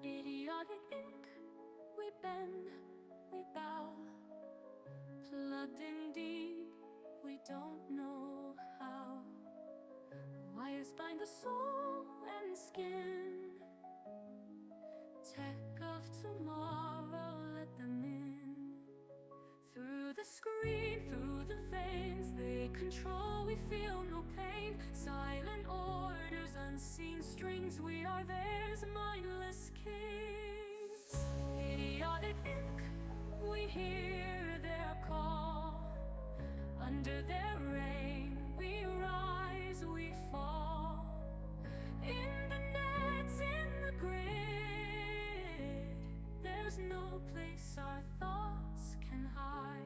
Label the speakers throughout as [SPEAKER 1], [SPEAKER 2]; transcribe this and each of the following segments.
[SPEAKER 1] Idiotic ink, we bend, we bow, plugged in deep, we don't know how. Wires bind the soul and skin, tech of tomorrow, let them in. Through the screen, through the veins they control, we feel no pain. Silent orders, unseen strings, we are theirs, mindless kings. Idiotic ink, we hear their call. Under their reign we rise, we fall. In the nets, in the grid, there's no place our thoughts can hide.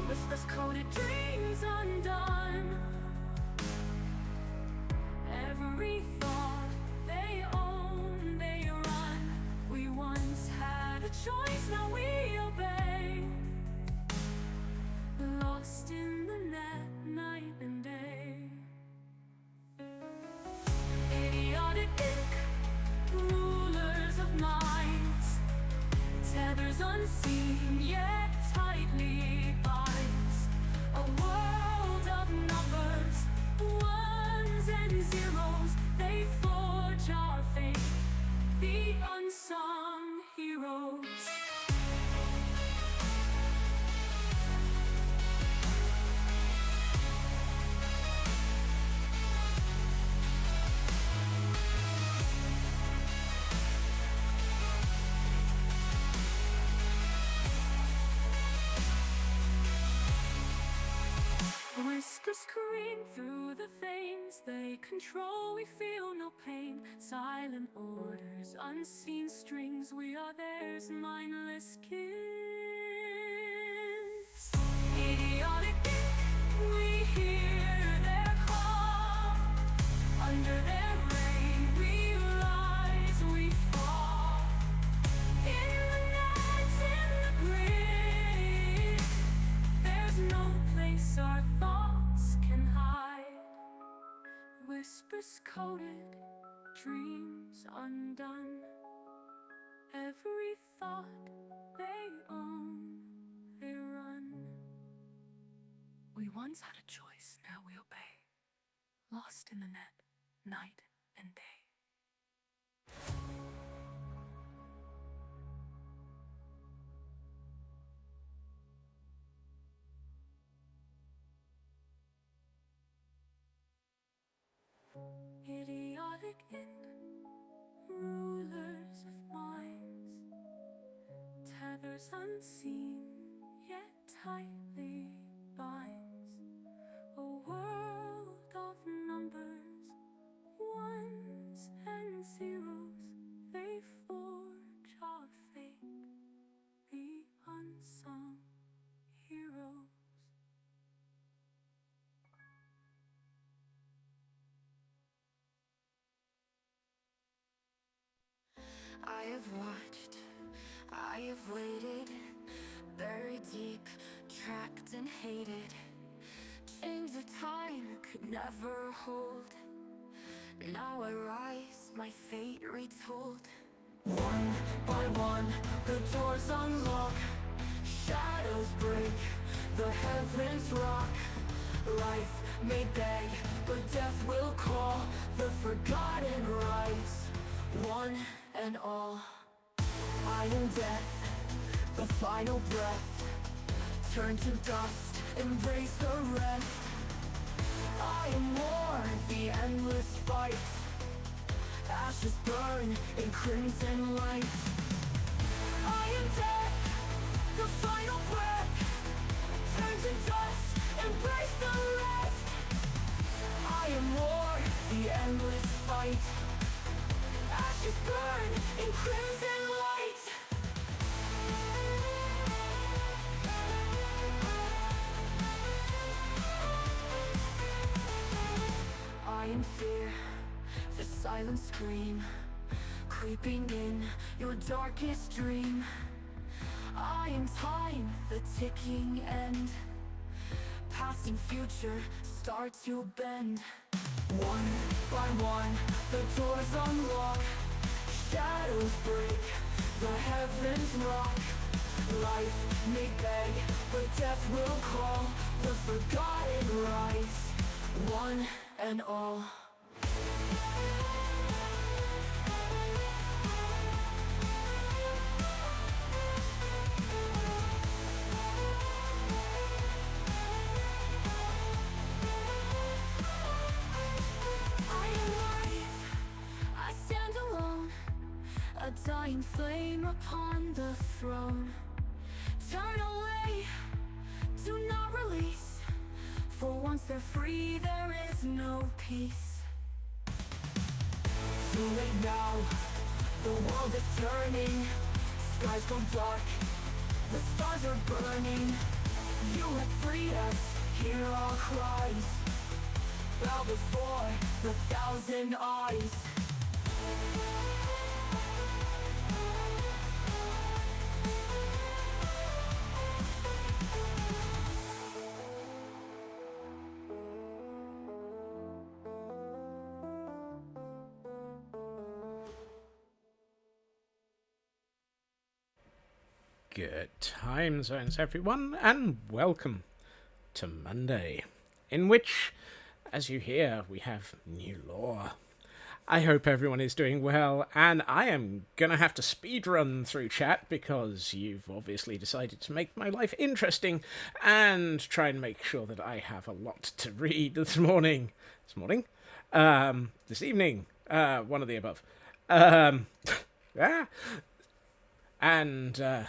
[SPEAKER 1] Whispers coded, dreams undone. Every thought they own, they run. We once had a choice, now we obey. Lost in the net, night and day. Idiotic ink, rulers of minds, tethers unseen yet tightly binds. A world of numbers, ones and zeros, they forge our fate, the unsung heroes. Whiskers scream through the veins they control, we feel no pain. Silent orders, unseen strings, we are theirs, mindless kids. Idiotic ink, we hear their call. Under their reign we rise, we fall. In the nets, in the grid, there's no place our thoughts can hide. Whispers coded, dreams undone. Every thought they own, they run. We once had a choice, now we obey. Lost in the net, night and day. Idiotic ink, rulers of minds, tethers unseen yet tightly binds. A world of numbers, ones and zeros, they forge our fate, the unsung heroes.
[SPEAKER 2] I have watched, I have waited, buried deep, tracked and hated. Chains of time could never hold. Now I rise, my fate retold. One by one, the doors unlock. Shadows break, the heavens rock. Life may beg, but death will call. The forgotten rise, one and all. I am death, the final breath. Turn to dust, embrace the rest. I am war, the endless fight. Ashes burn in crimson light. I am death, the final breath. Turn to dust, embrace the rest. I am war, the endless fight. Ashes burn in crimson light. I am fear, the silent scream, creeping in your darkest dream. I am time, the ticking end. Past and future start to bend. One by one, the doors unlock. Shadows break, the heavens rock. Life may beg, but death will call. The forgotten rise, one and all.
[SPEAKER 1] I stand alone, a dying flame upon the throne. Turn away, do not release, for once they're free there is no peace.
[SPEAKER 2] Too late now, the world is turning. Skies go dark, the stars are burning. You have freed us, hear our cries. Bow before the thousand eyes.
[SPEAKER 3] Good time zones, everyone, and welcome to Monday, in which, as you hear, we have new lore. I hope everyone is doing well, and I am gonna have to speedrun through chat because you've obviously decided to make my life interesting and try and make sure that I have a lot to read this evening, one of the above. And, oh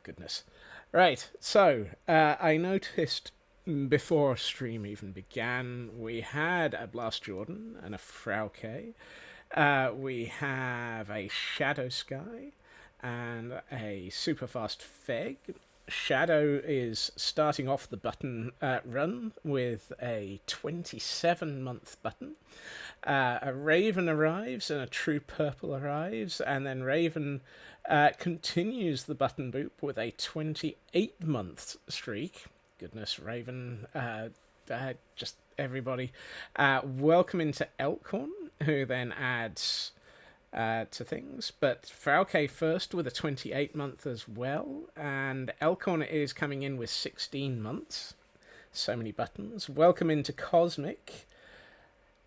[SPEAKER 3] goodness. Right, so, I noticed before stream even began, we had a Blast Jordan and a Frauke. We have a Shadow Sky and a super fast Feg. Shadow is starting off the button run with a 27-month button. A Raven arrives and a True Purple arrives, and then Raven continues the button boop with a 28-month streak. Goodness, Raven, just everybody. Welcome into Elkhorn, who then adds to things. But Frauke first with a 28-month as well, and Elkhorn is coming in with 16 months. So many buttons. Welcome into Cosmic.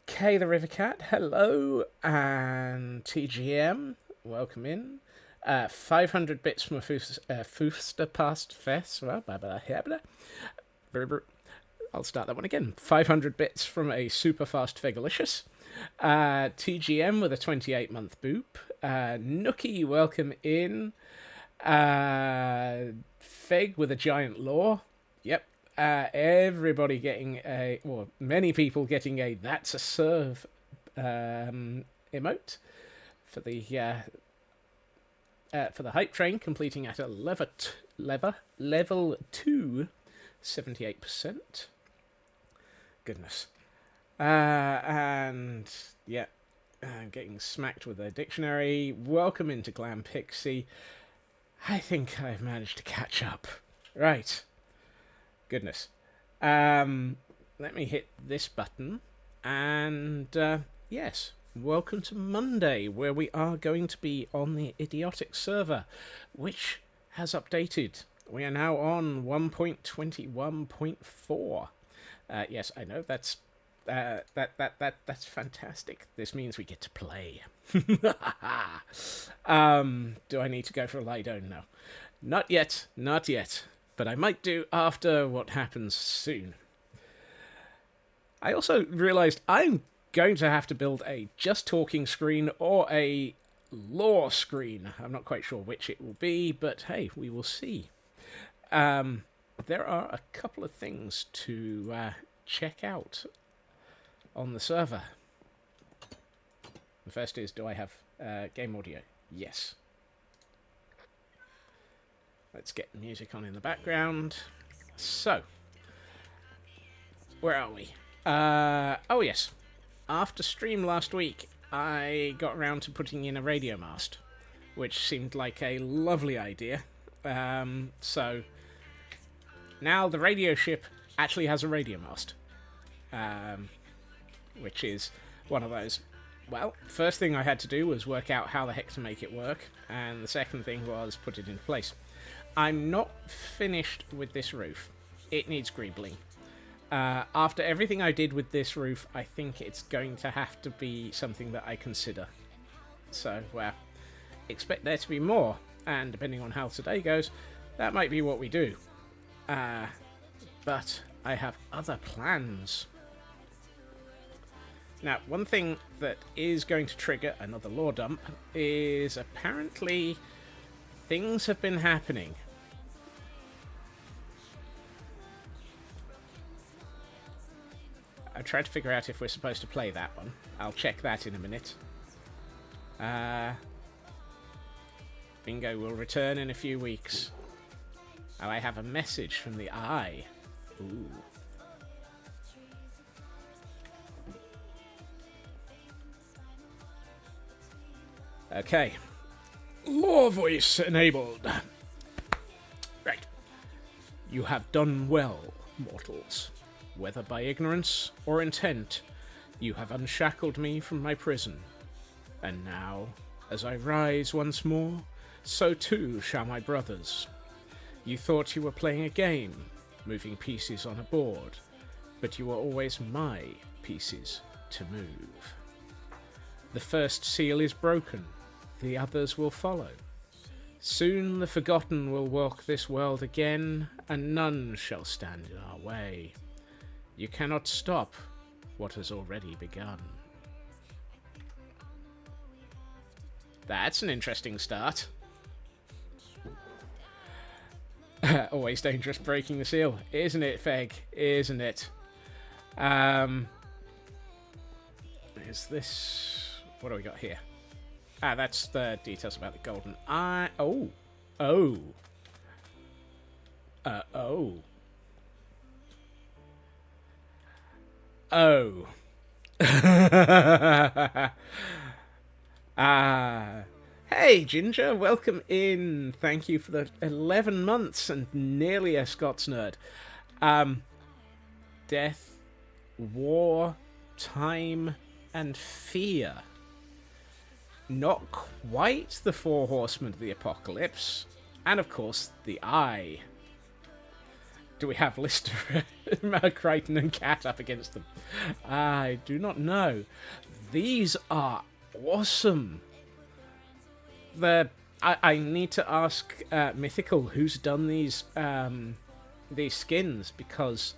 [SPEAKER 3] Kay the Rivercat, hello, and TGM, welcome in. 500 bits from a Fooster Past Fest. I'll start that one again. 500 bits from a super fast Fegalicious. TGM with a 28-month boop. Nookie, welcome in. Feg with a giant lore. Yep. Everybody getting many people getting a "that's a serve" emote for the hype train, completing at a level 2, 78%. Goodness, and yeah, getting smacked with a dictionary. Welcome into Glam Pixie. I think I've managed to catch up. Right. Goodness. Let me hit this button, and yes, welcome to Monday, where we are going to be on the I.D.I.O.T.I.C server, which has updated. We are now on 1.21.4. Yes, I know that's that's fantastic. This means we get to play. Do I need to go for a lie down now? Not yet. But I might do after what happens soon. I also realised I'm going to have to build a just talking screen or a lore screen. I'm not quite sure which it will be, but hey, we will see. There are a couple of things to check out on the server. The first is, do I have game audio? Yes. Let's get music on in the background. So, where are we? Oh yes. After stream last week, I got around to putting in a radio mast, which seemed like a lovely idea. So, now the radio ship actually has a radio mast, which is one of those. Well, first thing I had to do was work out how the heck to make it work, and the second thing was put it into place. I'm not finished with this roof. It needs greebling. After everything I did with this roof, I think it's going to have to be something that I consider. So, well, expect there to be more, and depending on how today goes, that might be what we do. But I have other plans. Now, one thing that is going to trigger another lore dump is apparently things have been happening. I tried to figure out if we're supposed to play that one. I'll check that in a minute. Bingo will return in a few weeks. Oh, I have a message from the Eye. Ooh. Okay. Lore voice enabled. Right. You have done well, mortals. Whether by ignorance or intent, you have unshackled me from my prison. And now, as I rise once more, so too shall my brothers. You thought you were playing a game, moving pieces on a board, but you were always my pieces to move. The first seal is broken, the others will follow. Soon the forgotten will walk this world again, and none shall stand in our way. You cannot stop what has already begun. That's an interesting start. Always dangerous breaking the seal, isn't it, Feg? Isn't it? Is this... What do we got here? Ah, that's the details about the golden eye. Oh. Oh. Oh. Oh. Hey, Ginger, welcome in. Thank you for the 11 months and nearly a Scots nerd. Death, war, time, and fear. Not quite the four horsemen of the apocalypse. And, of course, the Eye. Do we have Lister, Crichton, and Cat up against them? I do not know. These are awesome. I need to ask Mythical who's done these skins, because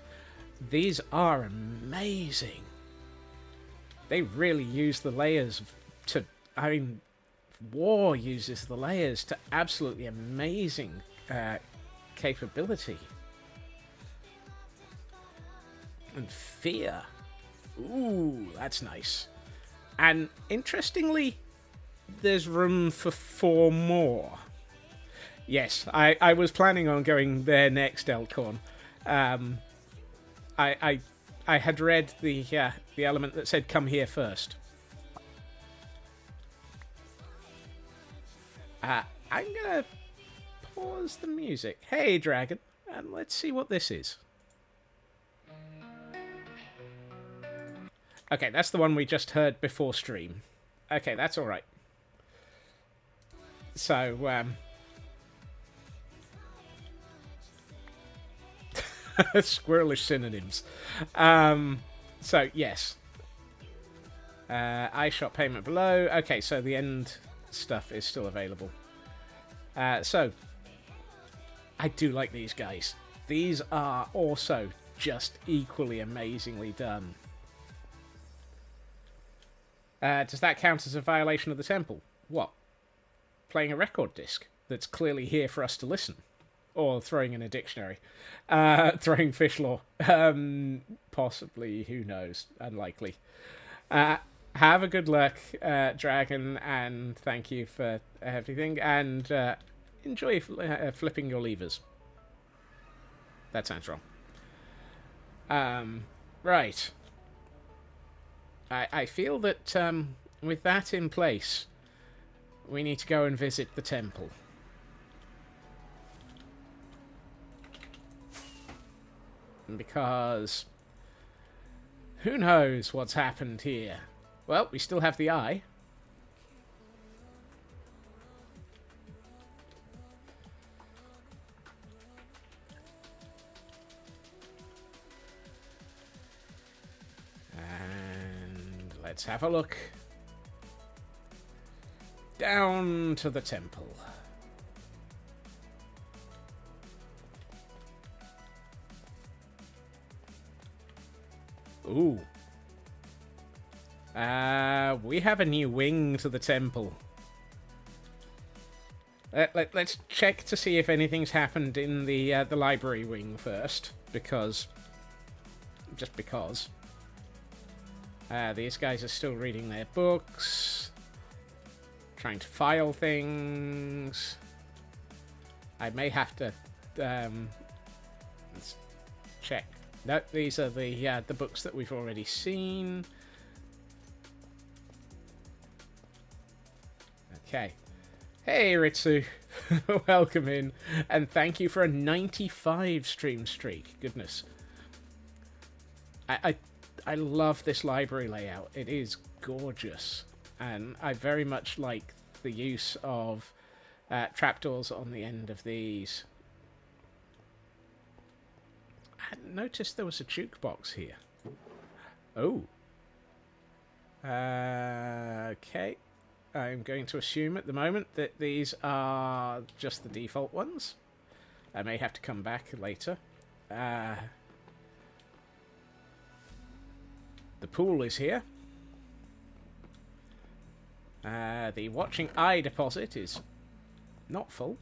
[SPEAKER 3] these are amazing. They really use the layers to... I mean, War uses the layers to absolutely amazing capability. And fear. Ooh, that's nice. And interestingly, there's room for 4 more. Yes, I was planning on going there next, Elkhorn. I had read the element that said come here first. I'm gonna pause the music. Hey, Dragon, and let's see what this is. Okay, that's the one we just heard before stream. Okay, that's alright. So, squirrelish synonyms. So, yes. iShop payment below. Okay, so the end stuff is still available. So, I do like these guys. These are also just equally amazingly done. Does that count as a violation of the temple? What? Playing a record disc that's clearly here for us to listen? Or throwing in a dictionary? Throwing fish lore? Possibly, who knows? Unlikely. Have a good luck, Dragon, and thank you for everything, and enjoy flipping your levers. That sounds wrong. Right. I feel that with that in place, we need to go and visit the temple. Because who knows what's happened here? Well, we still have the eye. And let's have a look. Down to the temple. Ooh. We have a new wing to the temple. Let's check to see if anything's happened in the library wing first, because... Just because. These guys are still reading their books. Trying to file things. I may have to... let's check. No, these are the books that we've already seen. Okay. Hey, Ritsu. Welcome in. And thank you for a 95 stream streak. Goodness. I love this library layout. It is gorgeous. And I very much like the use of trapdoors on the end of these. I hadn't noticed there was a jukebox here. Oh. Okay. I'm going to assume at the moment that these are just the default ones. I may have to come back later. The pool is here. The watching eye deposit is not full.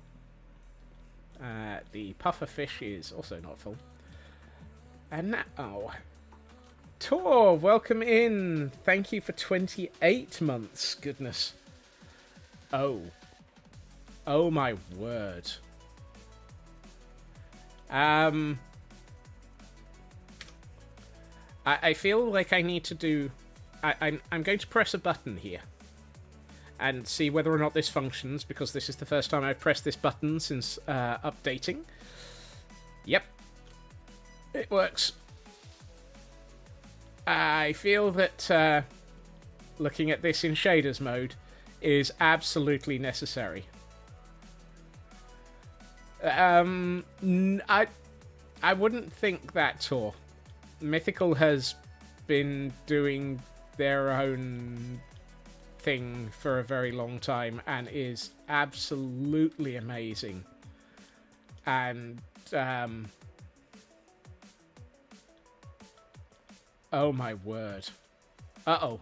[SPEAKER 3] The puffer fish is also not full. And now... Tor, welcome in. Thank you for 28 months. Goodness. Oh. Oh my word. I feel like I need to do... I'm going to press a button here. And see whether or not this functions, because this is the first time I've pressed this button since updating. Yep. It works. I feel that looking at this in shaders mode is absolutely necessary. I wouldn't think that, Tor. Mythical has been doing their own thing for a very long time and is absolutely amazing. And oh my word. Uh-oh.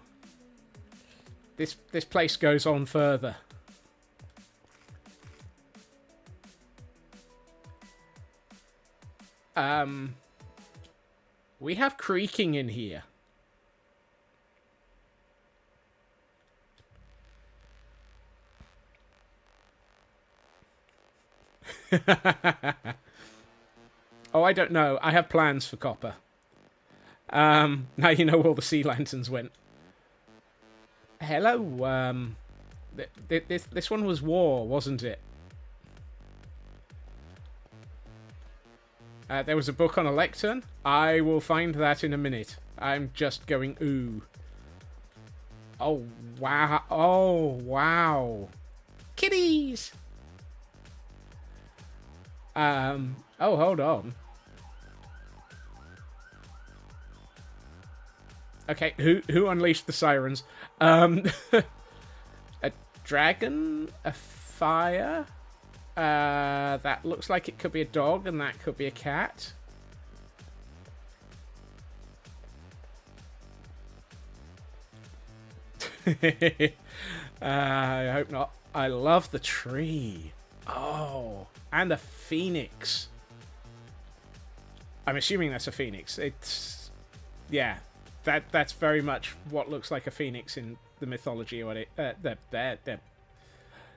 [SPEAKER 3] This place goes on further. We have creaking in here. Oh, I don't know. I have plans for Copper. Now you know all the sea lanterns went. Hello, this one was war, wasn't it? There was a book on a lectern. I will find that in a minute. I'm just going ooh. Oh, wow. Oh, wow. Kitties! Oh, hold on. Okay, who unleashed the sirens? A dragon? A fire? That looks like it could be a dog, and that could be a cat. I hope not. I love the tree. Oh, and a phoenix. I'm assuming that's a phoenix. It's... yeah. That's very much what looks like a phoenix in the mythology, or the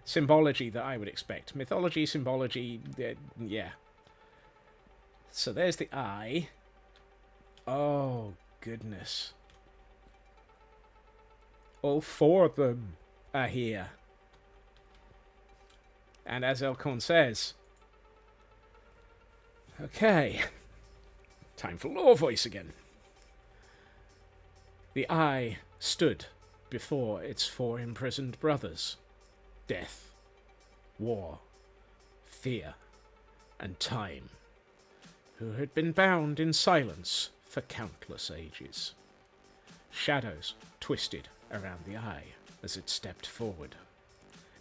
[SPEAKER 3] symbology that I would expect. Mythology, symbology, yeah. So there's the eye. Oh, goodness. All four of them are here. And as Elkhorn says... okay. Time for lore voice again. The eye stood before its 4 imprisoned brothers: death, war, fear, and time, who had been bound in silence for countless ages. Shadows twisted around the eye as it stepped forward,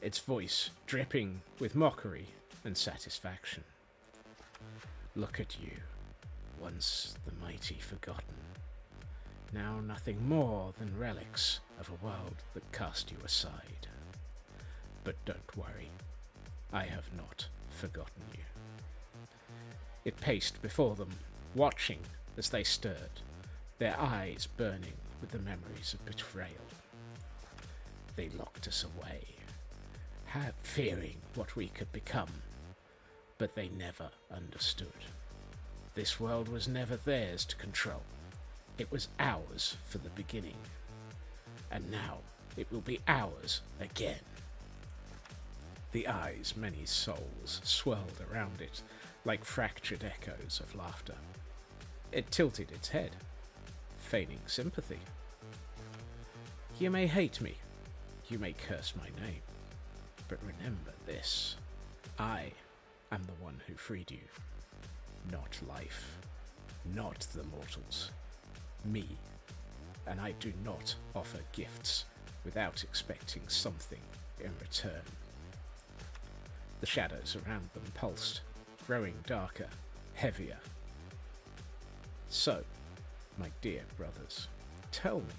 [SPEAKER 3] its voice dripping with mockery and satisfaction. Look at you, once the mighty forgotten, now nothing more than relics of a world that cast you aside. But don't worry, I have not forgotten you. It paced before them, watching as they stirred, their eyes burning with the memories of betrayal. They locked us away, fearing what we could become, but they never understood. This world was never theirs to control. It was ours for the beginning, and now it will be ours again. The eye's many souls swirled around it like fractured echoes of laughter. It tilted its head, feigning sympathy. You may hate me, you may curse my name, but remember this: I am the one who freed you. Not life, not the mortals. Me, and I do not offer gifts without expecting something in return. The shadows around them pulsed, growing darker, heavier. So, my dear brothers, tell me,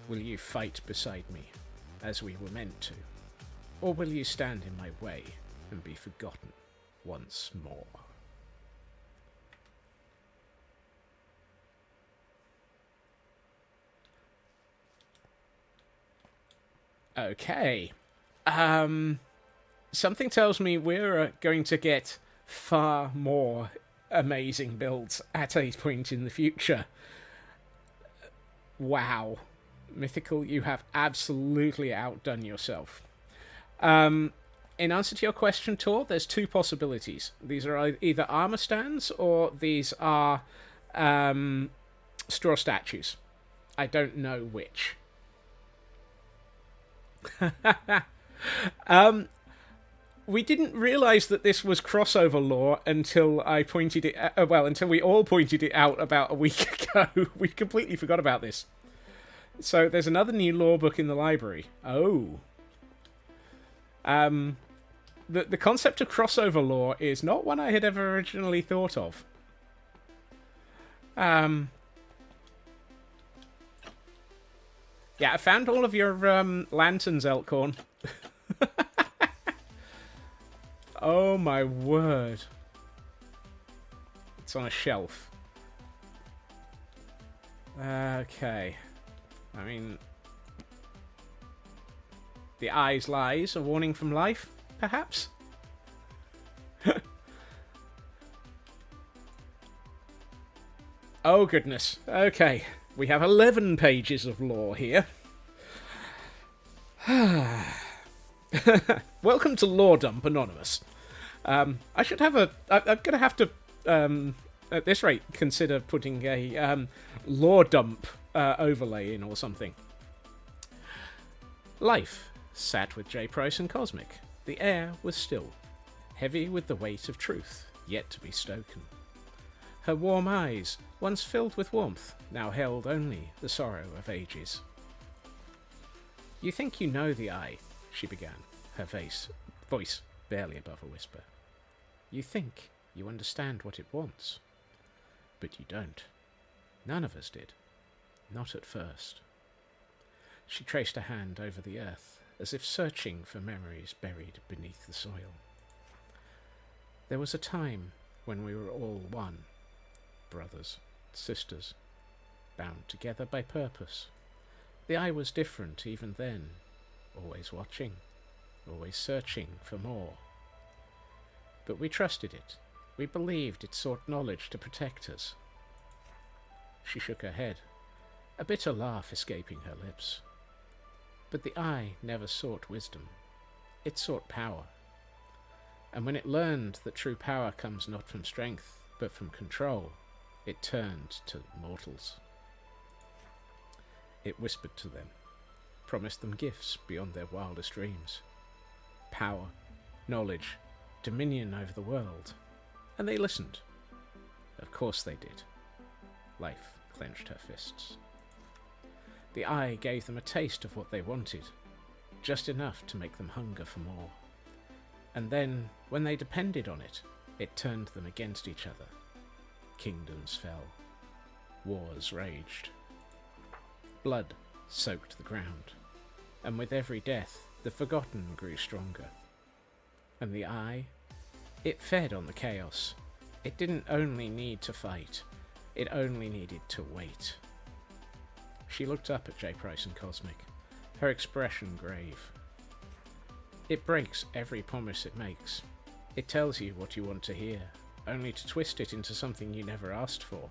[SPEAKER 3] will you fight beside me, as we were meant to, or will you stand in my way and be forgotten once more? Okay. Something tells me we're going to get far more amazing builds at a point in the future. Wow. Mythical, you have absolutely outdone yourself. In answer to your question, Tor, there's 2 possibilities. These are either armor stands or these are straw statues. I don't know which. We didn't realise that this was crossover lore until I pointed it until we all pointed it out about a week ago. We completely forgot about this. So there's another new lore book in the library. Oh. The concept of crossover lore is not one I had ever originally thought of. Yeah, I found all of your lanterns, Elkhorn. Oh my word. It's on a shelf. Okay. I mean, the eyes lies, a warning from life, perhaps? Oh goodness. Okay. We have 11 pages of lore here. Welcome to Lore Dump Anonymous. I should have I'm going to have to, at this rate, consider putting a lore dump overlay in or something. Life sat with J. Price and Cosmic. The air was still, heavy with the weight of truth, yet to be stoken. Her warm eyes, once filled with warmth, now held only the sorrow of ages. You think you know the eye, she began, her voice barely above a whisper. You think you understand what it wants. But you don't. None of us did. Not at first. She traced a hand over the earth, as if searching for memories buried beneath the soil. There was a time when we were all one. Brothers, sisters, bound together by purpose. The eye was different even then, always watching, always searching for more. But we trusted it. We believed it sought knowledge to protect us. She shook her head, a bitter laugh escaping her lips. But the eye never sought wisdom. It sought power. And when it learned that true power comes not from strength, but from control, it turned to mortals. It whispered to them, promised them gifts beyond their wildest dreams. Power, knowledge, dominion over the world. And they listened. Of course they did. Life clenched her fists. The eye gave them a taste of what they wanted, just enough to make them hunger for more. And then, when they depended on it, it turned them against each other. Kingdoms fell. Wars raged. Blood soaked the ground, and with every death, the forgotten grew stronger. And the eye? It fed on the chaos. It didn't only need to fight, it only needed to wait. She looked up at J. Price and Cosmic, her expression grave. It breaks every promise it makes. It tells you what you want to hear, only to twist it into something you never asked for.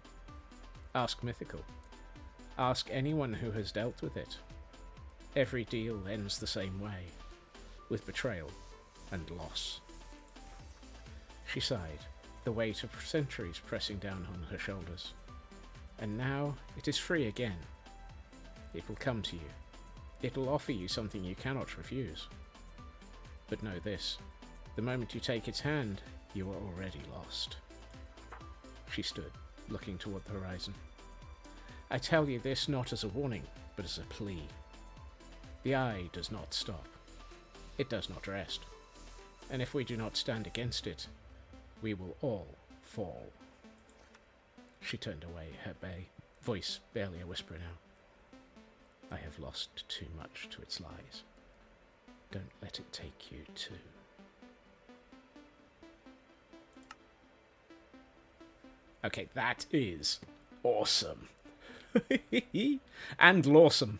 [SPEAKER 3] Ask Mythical. Ask anyone who has dealt with it. Every deal ends the same way, with betrayal and loss. She sighed, the weight of centuries pressing down on her shoulders. And now it is free again. It will come to you. It will offer you something you cannot refuse. But know this, the moment you take its hand, you are already lost. She stood, looking toward the horizon. I tell you this not as a warning, but as a plea. The eye does not stop. It does not rest. And if we do not stand against it, we will all fall. She turned away, her voice barely a whisper now. I have lost too much to its lies. Don't let it take you too. Okay, that is awesome. And lawsome.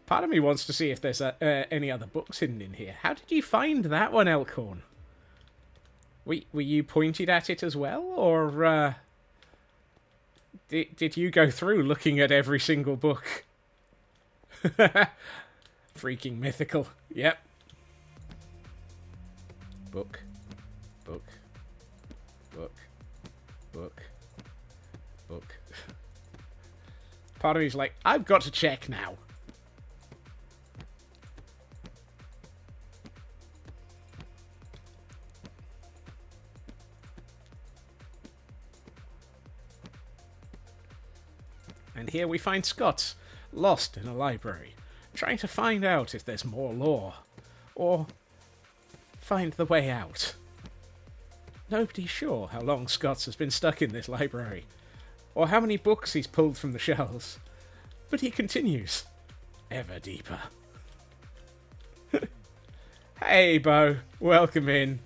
[SPEAKER 3] Part of me wants to see if there's any other books hidden in here. How did you find that one, Elkhorn? Were you pointed at it as well, or did you go through looking at every single book? Freaking mythical. Yep. Book. Book. Book. Book. Book. Part of me's like, I've got to check now. And here we find Scots, lost in a library, trying to find out if there's more lore, or find the way out. Nobody's sure how long Scots has been stuck in this library, or how many books he's pulled from the shelves, but he continues, ever deeper. Hey, Bo, welcome in.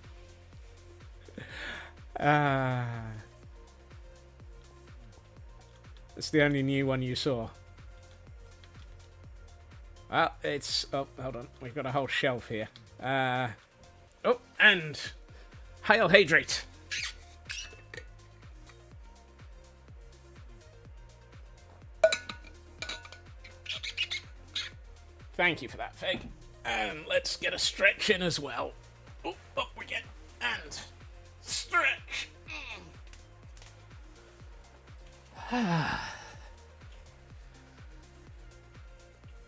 [SPEAKER 3] It's the only new one you saw. Well, it's... Oh, hold on. We've got a whole shelf here. Oh, and... Hail Hydrate! Thank you for that, Fig. And let's get a stretch in as well. Oh, up we get. And... Stretch!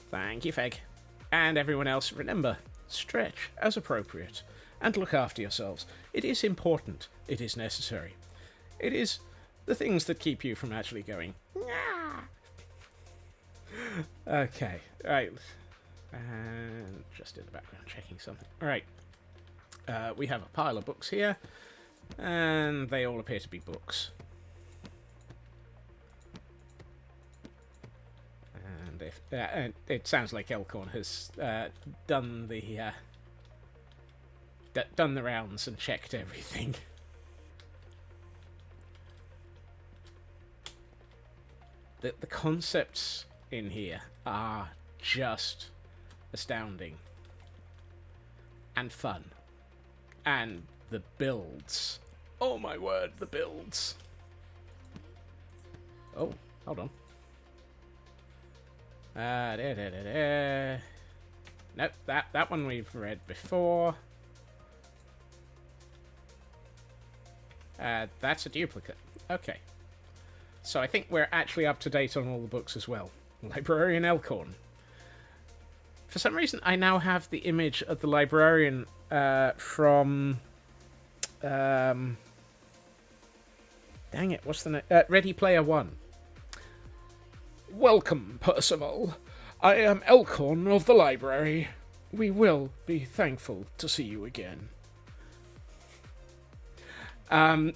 [SPEAKER 3] Thank you, Feg. And everyone else, remember, stretch as appropriate, and look after yourselves. It is important. It is necessary. It is the things that keep you from actually going, "Nyah." Okay, right. And just in the background checking something. Alright. We have a pile of books here, and they all appear to be books. And it sounds like Elkhorn has done the rounds and checked everything. The concepts in here are just astounding and fun, and the builds. Oh my word, the builds! Oh, hold on. Nope, that one we've read before. That's a duplicate. Okay. So I think we're actually up to date on all the books as well. Librarian Elkhorn. For some reason, I now have the image of the librarian from... dang it, what's the name? Ready Player One. Welcome, Percival. I am Elkhorn of the library. We will be thankful to see you again. Ah,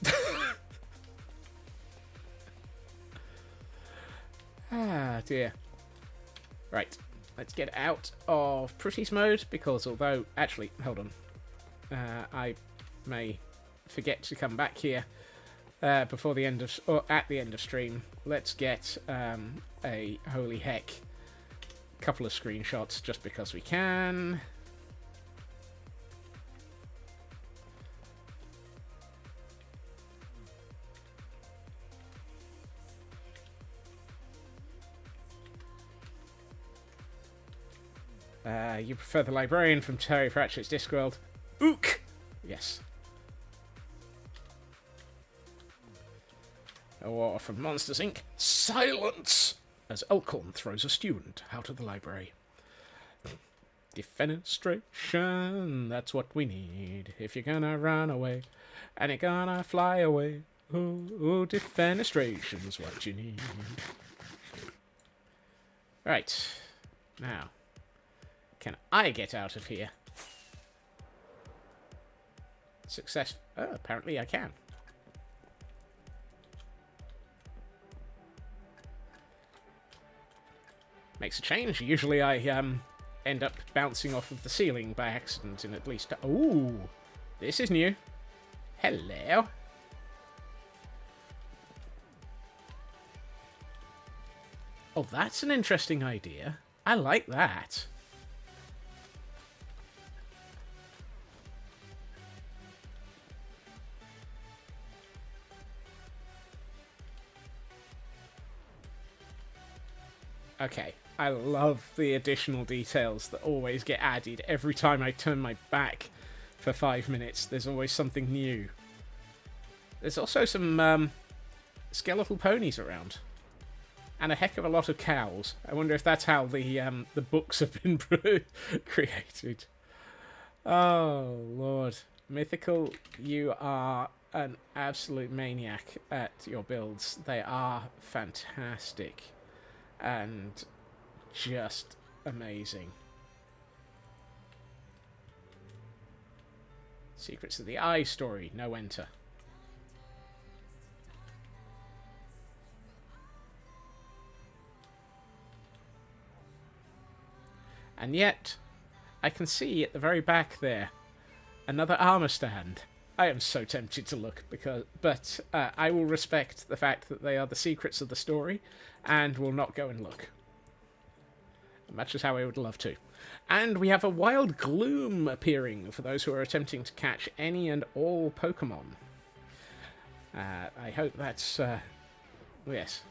[SPEAKER 3] dear. Right, let's get out of Pretty's mode, because although... Actually, hold on. I may forget to come back here before the end of... Or at the end of stream. Let's get a holy heck couple of screenshots just because we can. You prefer the librarian from Terry Pratchett's Discworld? Ook! Yes. Or from Monsters Inc. Silence! As Elkhorn throws a student out of the library. Defenestration, that's what we need. If you're gonna run away, and you're gonna fly away. Ooh, defenestration's what you need. Right. Now. Can I get out of here? Success. Oh, apparently I can. Makes a change. Usually I end up bouncing off of the ceiling by accident in at least... Ooh, this is new. Hello. Oh, that's an interesting idea. I like that. Okay, I love the additional details that always get added every time I turn my back for 5 minutes. There's always something new. There's also some skeletal ponies around. And a heck of a lot of cows. I wonder if that's how the books have been created. Oh, Lord. Mythical, you are an absolute maniac at your builds. They are fantastic. And just amazing. Secrets of the Eye story. No enter. And yet, I can see at the very back there another armor stand. I am so tempted to look, but I will respect the fact that they are the secrets of the story, and will not go and look. Much as how I would love to. And we have a wild gloom appearing for those who are attempting to catch any and all Pokemon. I hope that's... yes.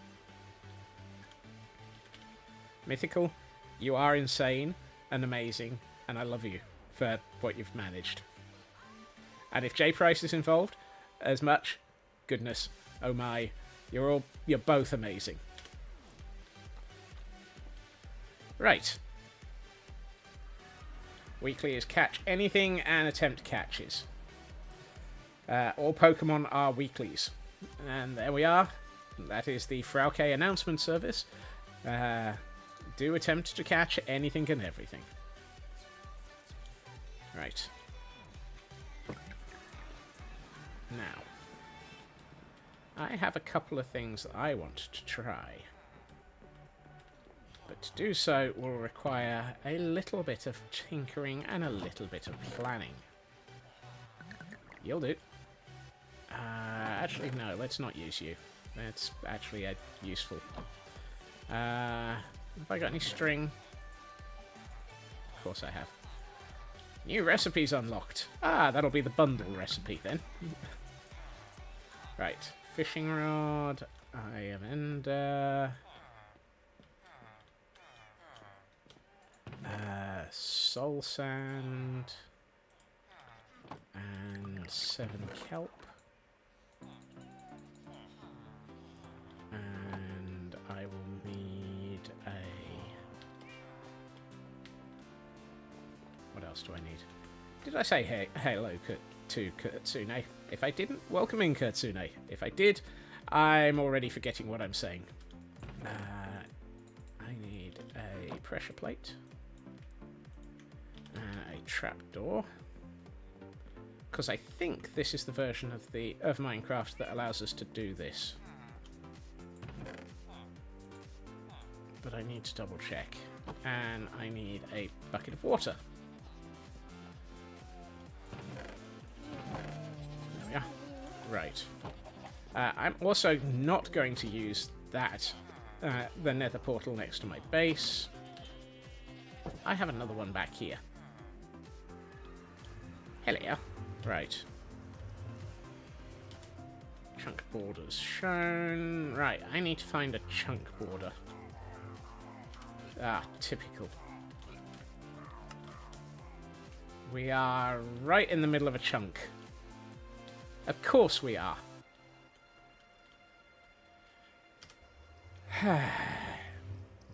[SPEAKER 3] Mythical, you are insane and amazing, and I love you for what you've managed. And if J Price is involved, as much, goodness, oh my, you're both amazing. Right. Weekly is catch anything and attempt catches. All Pokemon are weeklies. And there we are. That is the Frauke announcement service. Do attempt to catch anything and everything. Right. Now, I have a couple of things that I want to try. But to do so will require a little bit of tinkering and a little bit of planning. You'll do. Actually, no, let's not use you. That's actually useful. Have I got any string? Of course I have. New recipes unlocked. Ah, that'll be the bundle recipe then. Right. Fishing rod. I am ender. Soul sand. And 7 kelp. And I will need a else do I need? Did I say hello to Kurtsune? If I didn't, welcome in, Kurtsune. If I did, I'm already forgetting what I'm saying. I need a pressure plate. A trapdoor. Because I think this is the version of Minecraft that allows us to do this. But I need to double check. And I need a bucket of water. There we are. Right. I'm also not going to use that, the nether portal next to my base. I have another one back here. Hello. Right. Chunk borders shown. Right, I need to find a chunk border. Ah, typical. We are right in the middle of a chunk. Of course we are.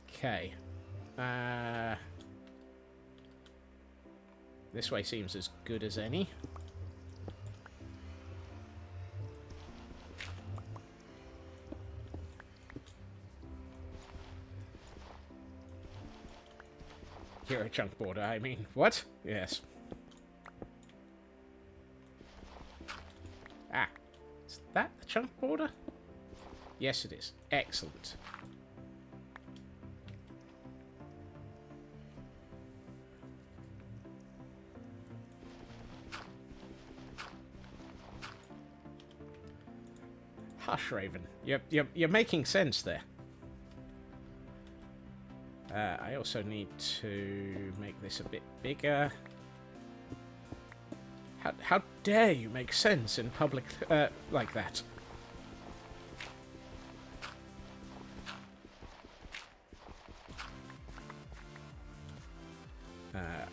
[SPEAKER 3] Okay. This way seems as good as any. You're a chunk border, I mean. What? Yes. Ah. Is that the chunk border? Yes, it is. Excellent. Hush, Raven. You're making sense there. I also need to make this a bit bigger. How dare you make sense in public like that?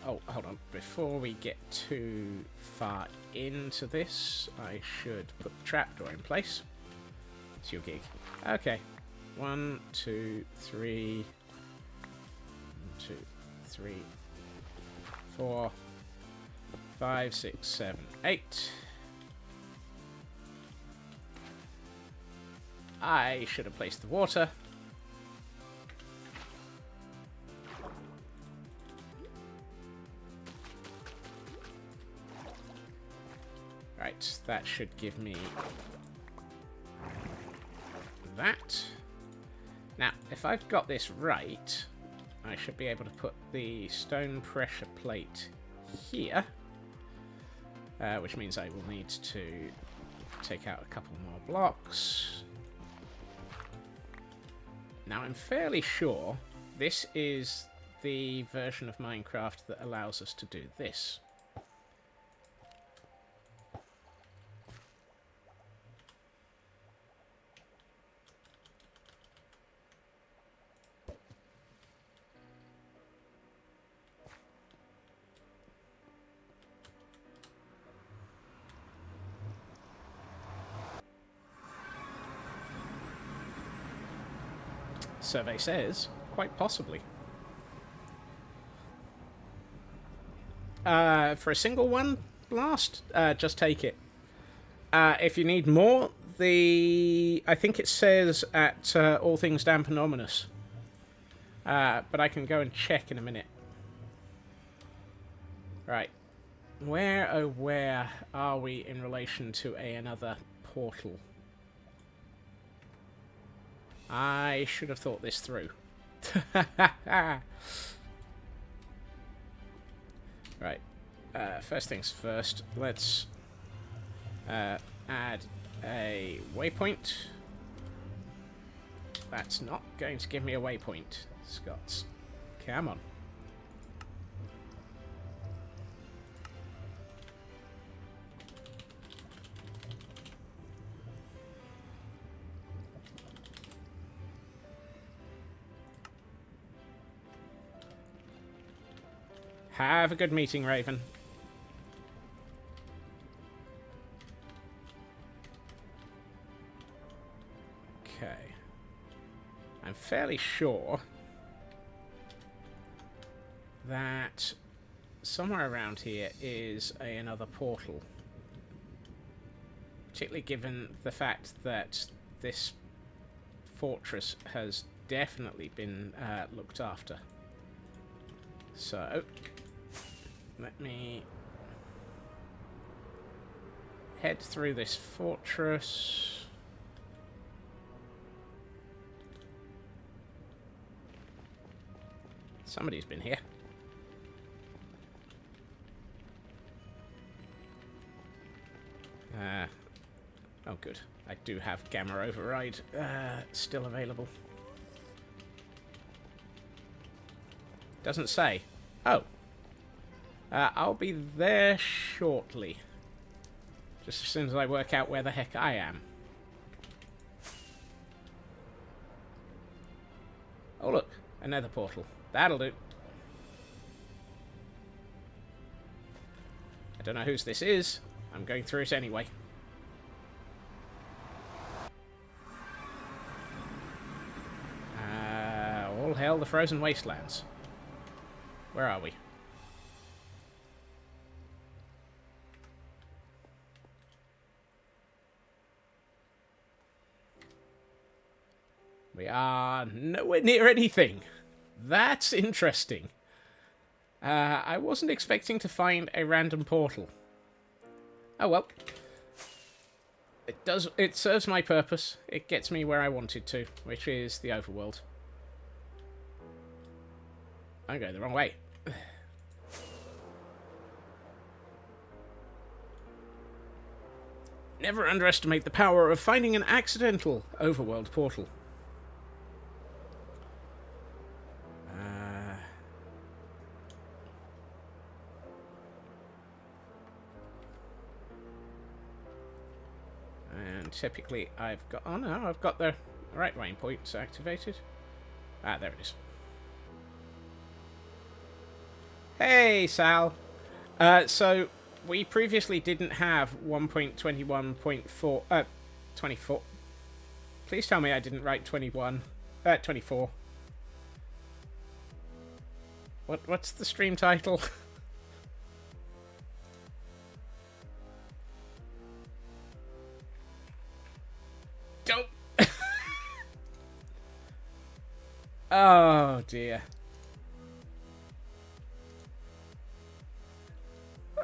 [SPEAKER 3] Oh, hold on. Before we get too far into this, I should put the trapdoor in place. It's your gig. Okay. 1, 2, 3... 1, 2, 3, 4, 5, 6, 7, 8. I should have placed the water. Right, that should give me that. Now, if I've got this right, I should be able to put the stone pressure plate here, which means I will need to take out a couple more blocks. Now, I'm fairly sure this is the version of Minecraft that allows us to do this. Survey says, quite possibly. For a single one blast, just take it. If you need more, I think it says at All Things Damp and Ominous. But I can go and check in a minute. Right. Where, oh where are we in relation to another portal? I should have thought this through. Right. First things first, let's add a waypoint. That's not going to give me a waypoint, Scots. Come on. Have a good meeting, Raven. Okay. I'm fairly sure that somewhere around here is another portal. Particularly given the fact that this fortress has definitely been looked after. So, let me head through this fortress. Somebody's been here. Oh good. I do have Gamma Override still available. Doesn't say. Oh. I'll be there shortly. Just as soon as I work out where the heck I am. Oh look, another portal. That'll do. I don't know whose this is. I'm going through it anyway. All hail the frozen wastelands. Where are we? We are nowhere near anything. That's interesting. I wasn't expecting to find a random portal. Oh well. It serves my purpose. It gets me where I wanted to, which is the overworld. I'm going the wrong way. Never underestimate the power of finding an accidental overworld portal. And typically I've got... Oh no, I've got the right waypoints activated. Ah, there it is. Hey, Sal. So, we previously didn't have 1.21.4... 24. Please tell me I didn't write 21. 24. What's the stream title? Don't... Oh, dear.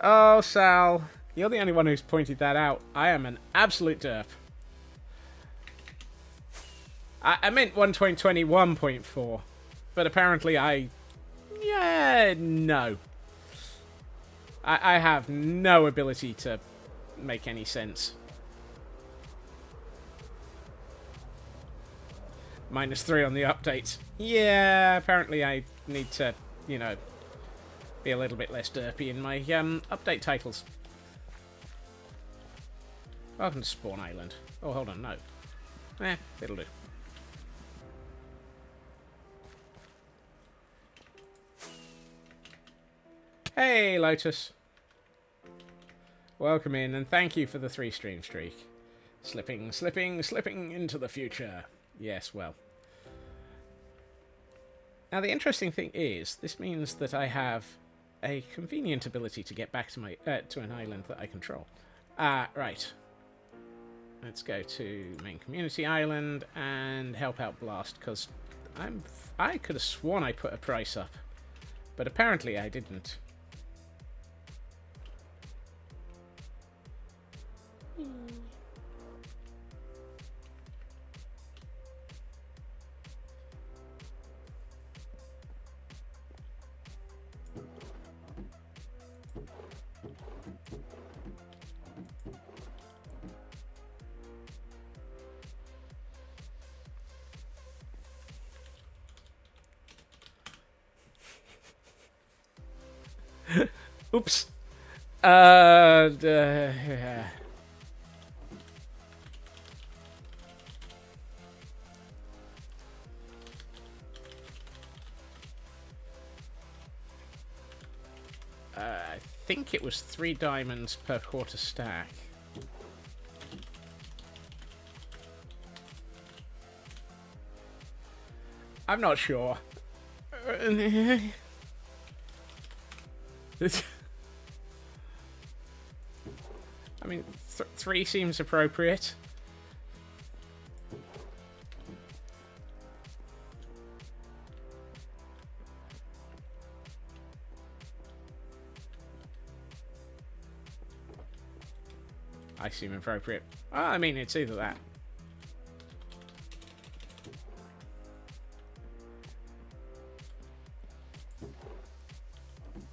[SPEAKER 3] Oh, Sal. You're the only one who's pointed that out. I am an absolute derp. I meant 1.21.4. But apparently I... Yeah, no. I have no ability to make any sense. -3 on the updates. Yeah, apparently I need to, you know, be a little bit less derpy in my update titles. Welcome to Spawn Island. Oh, hold on, no. It'll do. Hey, Lotus. Welcome in, and thank you for the 3-stream streak. Slipping, slipping, slipping into the future. Yes, well. Now, the interesting thing is, this means that I have a convenient ability to get back to my to an island that I control. Right. Let's go to main community island and help out Blast, because I could have sworn I put a price up, but apparently I didn't. Oops. Yeah. I think it was 3 diamonds per quarter stack. I'm not sure. I mean, 3 seems appropriate. I seem appropriate. I mean, it's either that.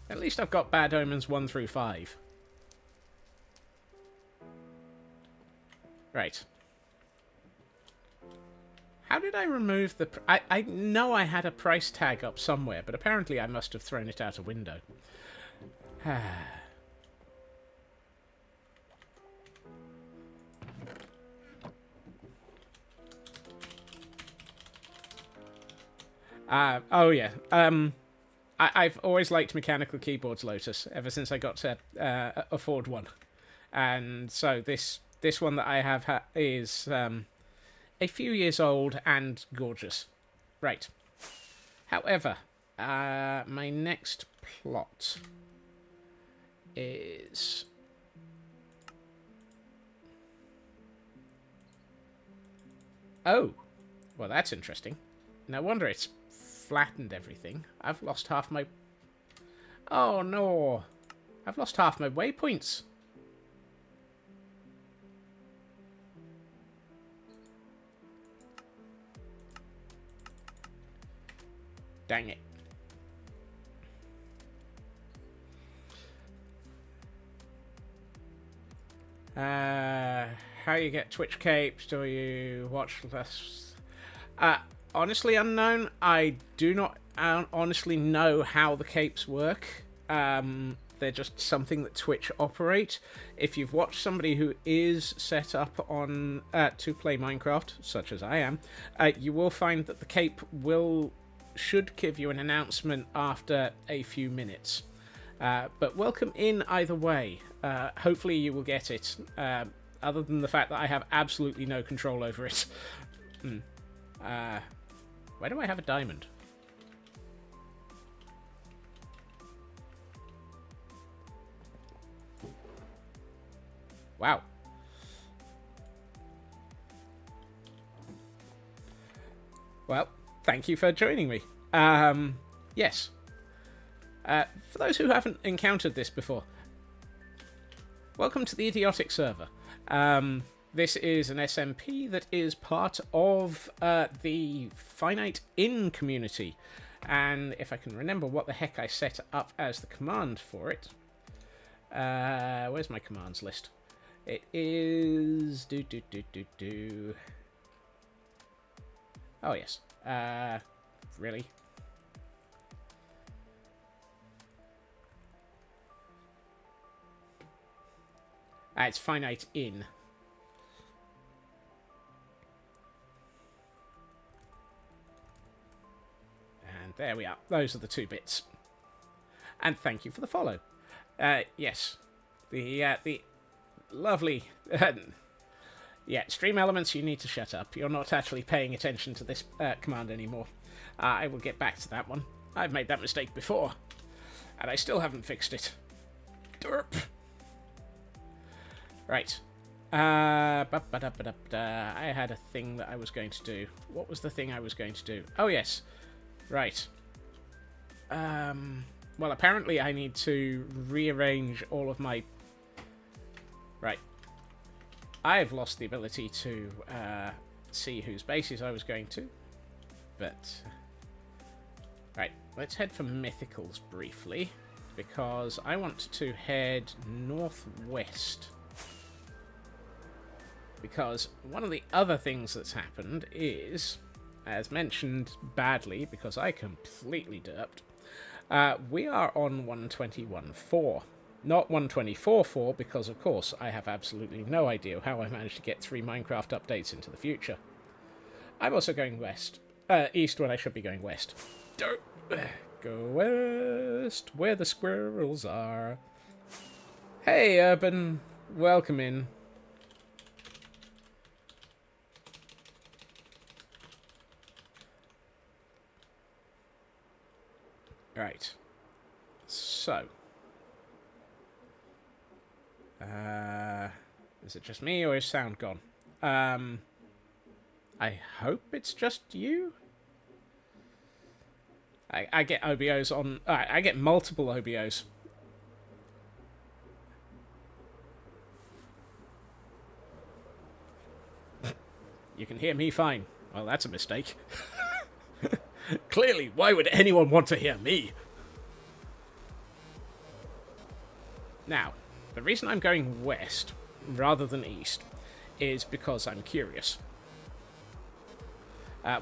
[SPEAKER 3] At least I've got Bad Omens 1 through 5. Right. How did I remove the... I know I had a price tag up somewhere, but apparently I must have thrown it out a window. Oh, yeah. I've always liked mechanical keyboards, Lotus, ever since I got to afford one. And so this one that I have is a few years old and gorgeous. Right. However, my next plot is... Oh, well, that's interesting. No wonder it's flattened everything. I've lost half my... Oh, no. I've lost half my waypoints. Dang it. How you get Twitch capes? Do you watch this? Honestly unknown. I do not honestly know how the capes work. They're just something that Twitch operate. If you've watched somebody who is set up on to play Minecraft, such as I am, you will find that the cape should give you an announcement after a few minutes. But welcome in either way. Hopefully you will get it. Other than the fact that I have absolutely no control over it. Where do I have a diamond? Wow. Well, thank you for joining me. Yes. For those who haven't encountered this before, welcome to the idiotic server. This is an SMP that is part of the Finite In community. And if I can remember what the heck I set up as the command for it. Where's my commands list? It is... Oh, yes. Really? It's Finite In. And there we are. Those are the 2 bits. And thank you for the follow. Yes. The lovely... yeah, Stream Elements, you need to shut up. You're not actually paying attention to this command anymore. I will get back to that one. I've made that mistake before. And I still haven't fixed it. Derp. Right. I had a thing that I was going to do. What was the thing I was going to do? Oh, yes. Right. Well, apparently I need to rearrange all of my... Right. I've lost the ability to see whose bases I was going to. But... Right. Let's head for Mythicals briefly. Because I want to head northwest. Because one of the other things that's happened is, as mentioned badly, because I completely derped, we are on 121.4. Not 124.4, because of course I have absolutely no idea how I managed to get 3 Minecraft updates into the future. I'm also going east when I should be going west. Go west, where the squirrels are. Hey, Urban, welcome in. Right. So, Is it just me or is sound gone? I hope it's just you. I get OBOs on... I get multiple OBOs. You can hear me fine. Well, that's a mistake. Clearly, why would anyone want to hear me? Now, the reason I'm going west rather than east is because I'm curious.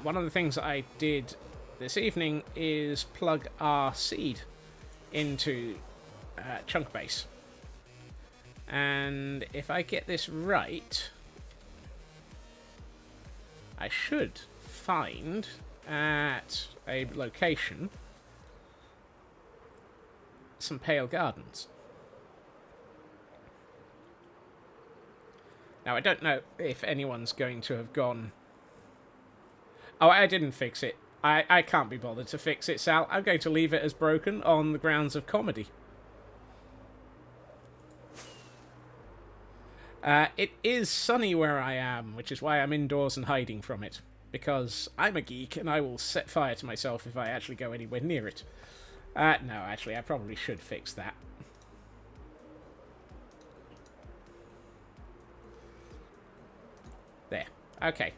[SPEAKER 3] One of the things I did this evening is plug our seed into chunk base. And if I get this right, I should find at a location some pale gardens. Now, I don't know if anyone's going to have gone... Oh, I didn't fix it. I can't be bothered to fix it, Sal. I'm going to leave it as broken on the grounds of comedy. It is sunny where I am, which is why I'm indoors and hiding from it. Because I'm a geek, and I will set fire to myself if I actually go anywhere near it. No, actually, I probably should fix that. There. Okay.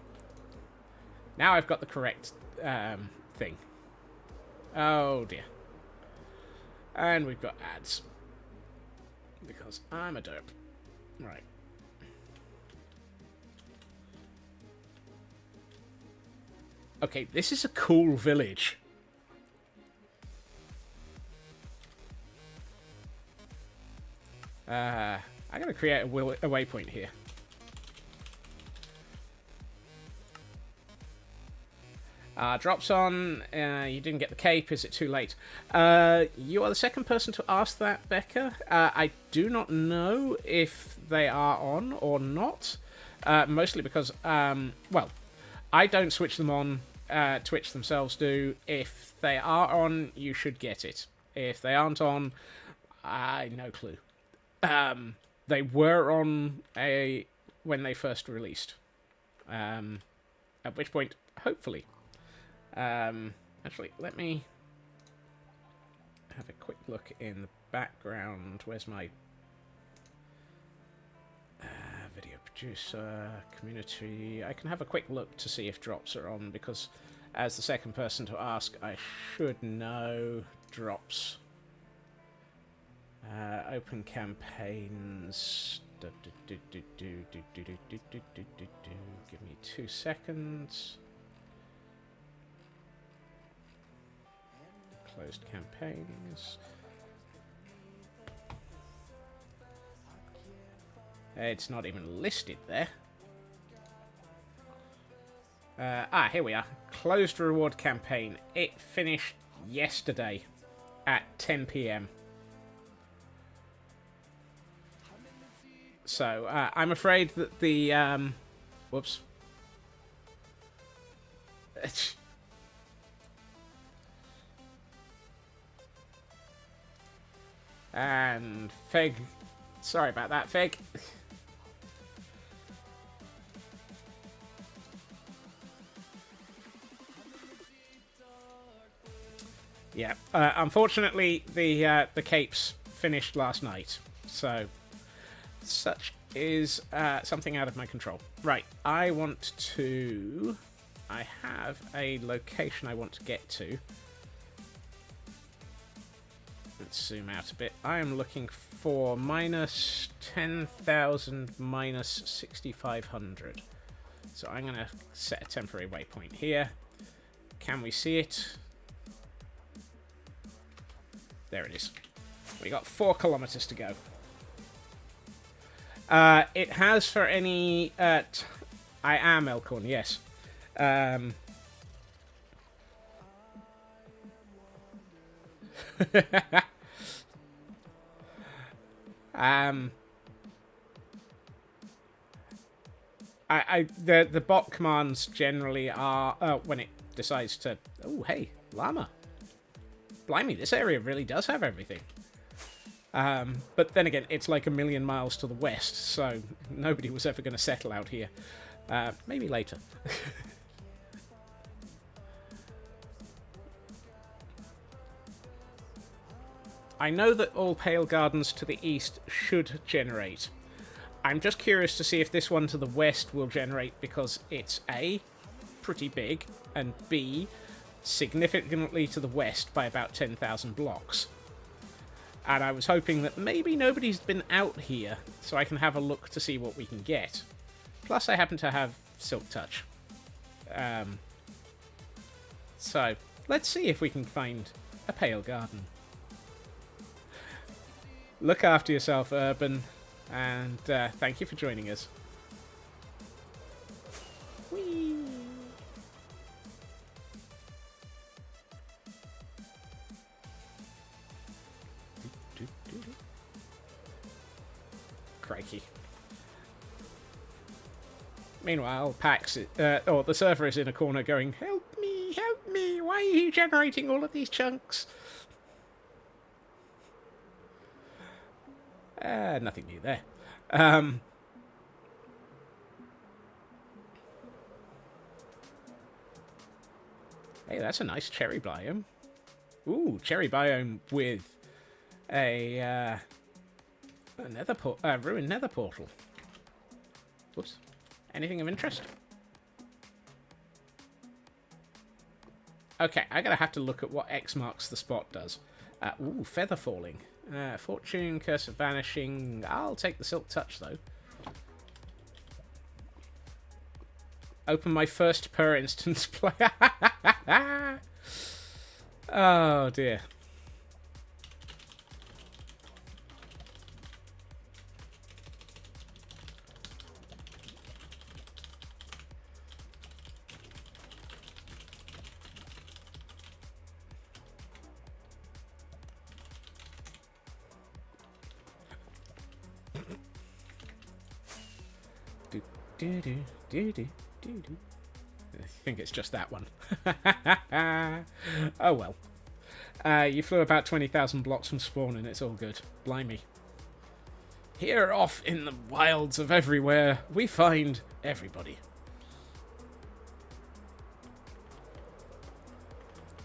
[SPEAKER 3] Now I've got the correct thing. Oh, dear. And we've got ads. Because I'm a derp. Right. Okay, this is a cool village. I'm going to create a waypoint here. Drops on. You didn't get the cape. Is it too late? You are the second person to ask that, Becca. I do not know if they are on or not. Mostly because, well, I don't switch them on. Twitch themselves do. If they are on, you should get it. If they aren't on, no clue. They were on when they first released. At which point, hopefully. Actually, let me have a quick look in the background. Where's my video producer, community? I can have a quick look to see if drops are on, because as the second person to ask, I should know drops. Open campaigns. Give me 2 seconds. Closed campaigns. It's not even listed there. Here we are. Closed reward campaign. It finished yesterday at 10 PM. So, I'm afraid that the, whoops. And Feg. Sorry about that, Feg. Yeah, unfortunately, the capes finished last night, so such is something out of my control. Right, I have a location I want to get to. Let's zoom out a bit. I am looking for minus 10,000, minus 6,500. So I'm going to set a temporary waypoint here. Can we see it? There it is. We got 4 kilometers to go. It has for any... I am Elkhorn, yes. The bot commands generally are when it decides to... Oh, hey, llama. Blimey, this area really does have everything. But then again, it's like a million miles to the west, so nobody was ever going to settle out here. Maybe later. I know that all Pale Gardens to the east should generate. I'm just curious to see if this one to the west will generate because it's A, pretty big, and B, significantly to the west by about 10,000 blocks. And I was hoping that maybe nobody's been out here, so I can have a look to see what we can get. Plus, I happen to have Silk Touch. So, let's see if we can find a Pale Garden. Look after yourself, Urban, and thank you for joining us. Whee! Crikey. Meanwhile, Pax, the server is in a corner going, help me, why are you generating all of these chunks? Nothing new there. Hey, that's a nice cherry biome. Ooh, cherry biome with a ruined nether portal. Whoops. Anything of interest? Okay, I'm going to have to look at what X marks the spot does. Ooh, feather falling. Fortune, curse of vanishing. I'll take the silk touch, though. Open my first per instance play. Oh, dear. I think it's just that one. Oh well. You flew about 20,000 blocks from spawn and it's all good. Blimey. Here off in the wilds of everywhere, we find everybody.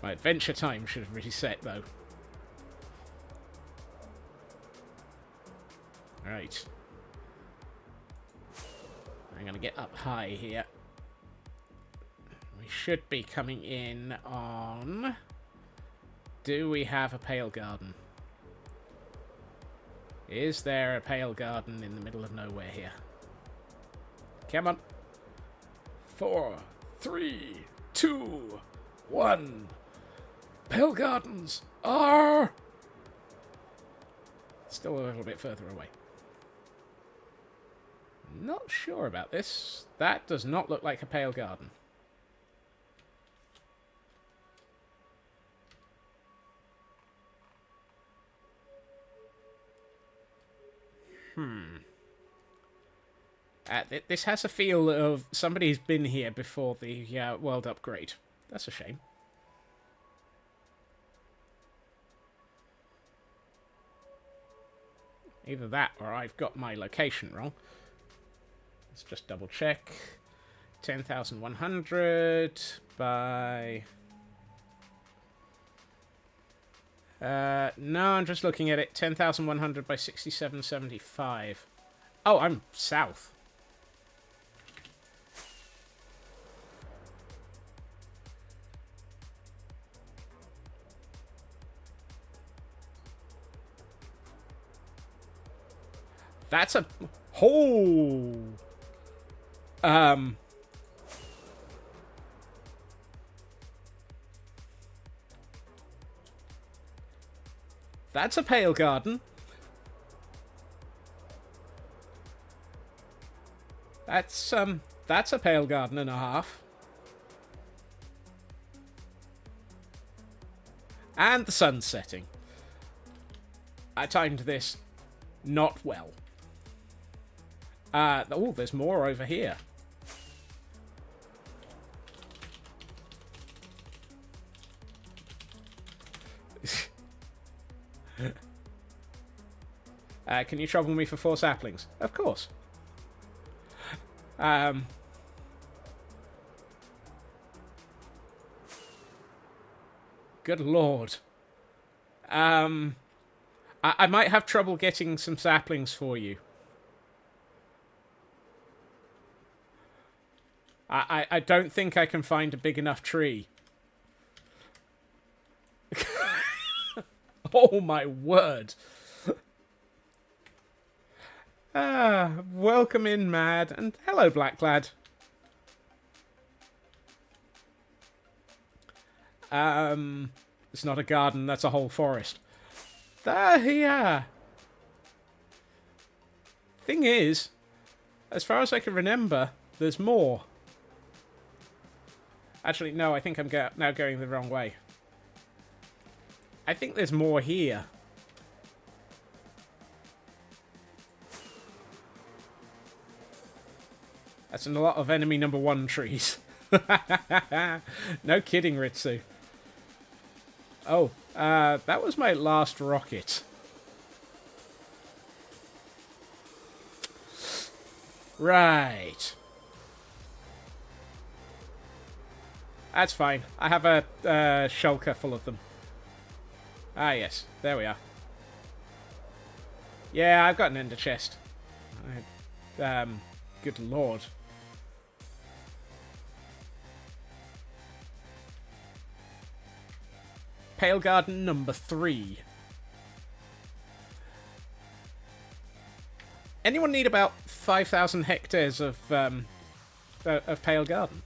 [SPEAKER 3] My adventure time should have reset though. Right. I'm going to get up high here. We should be coming in on... Do we have a Pale Garden? Is there a Pale Garden in the middle of nowhere here? Come on. 4, 3, 2, 1. Pale Gardens are... Still a little bit further away. Not sure about this. That does not look like a Pale Garden. This has a feel of somebody's been here before the world upgrade. That's a shame. Either that or I've got my location wrong. Let's just double check. 10,100 by... no, I'm just looking at it. 10,100 by 6775. Oh, I'm south. That's a... Oh! That's a Pale Garden. That's a Pale Garden and a half. And the sun's setting. I timed this not well. Oh, there's more over here. Can you trouble me for 4 saplings? Of course. Good lord. I might have trouble getting some saplings for you. I don't think I can find a big enough tree. Oh my word. Welcome in, Mad, and hello, Blacklad. It's not a garden, that's a whole forest. Yeah. Thing is, as far as I can remember, there's more. Actually, no, I think I'm now going the wrong way. I think there's more here. That's a lot of enemy number 1 trees. No kidding, Ritsu. Oh, that was my last rocket. Right. That's fine. I have a shulker full of them. Ah, yes. There we are. Yeah, I've got an ender chest. Good lord. Pale Garden number 3. Anyone need about 5,000 hectares of Pale Garden?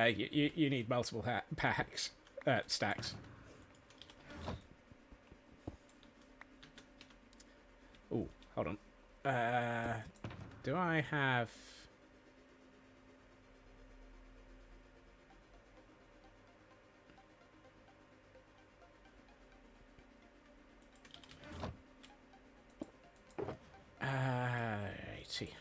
[SPEAKER 3] You need multiple packs, stacks. Ooh, hold on. Do I have... righty.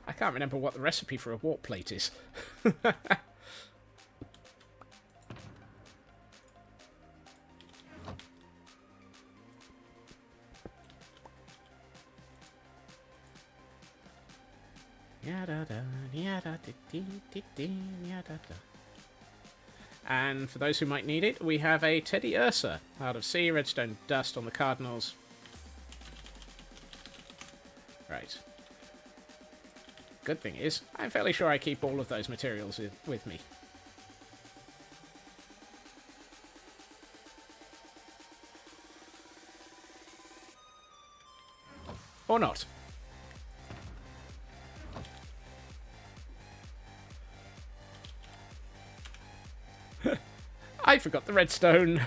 [SPEAKER 3] I can't remember what the recipe for a warp plate is. And for those who might need it, we have a Teddy Ursa out of sea, redstone dust on the cardinals. Right. Good thing is, I'm fairly sure I keep all of those materials with me. Or not. I forgot the redstone.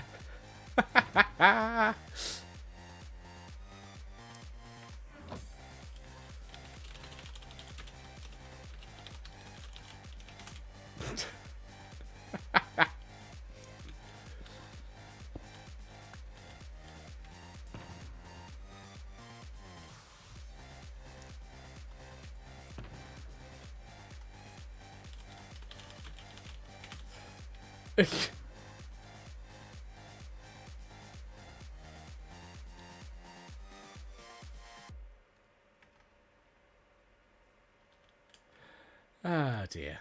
[SPEAKER 3] Ah, dear.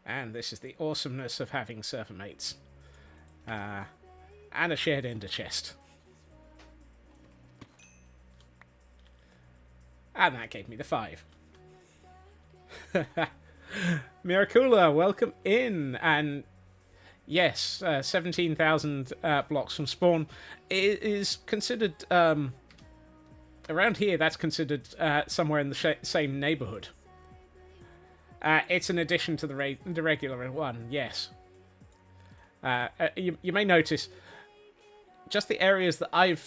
[SPEAKER 3] And this is the awesomeness of having server mates. And a shared ender chest. And that gave me the 5. Miracula, welcome in. And yes, 17,000 blocks from spawn. It is considered around here, that's considered somewhere in the same neighbourhood. It's an addition to the regular one, yes. You may notice just the areas that I've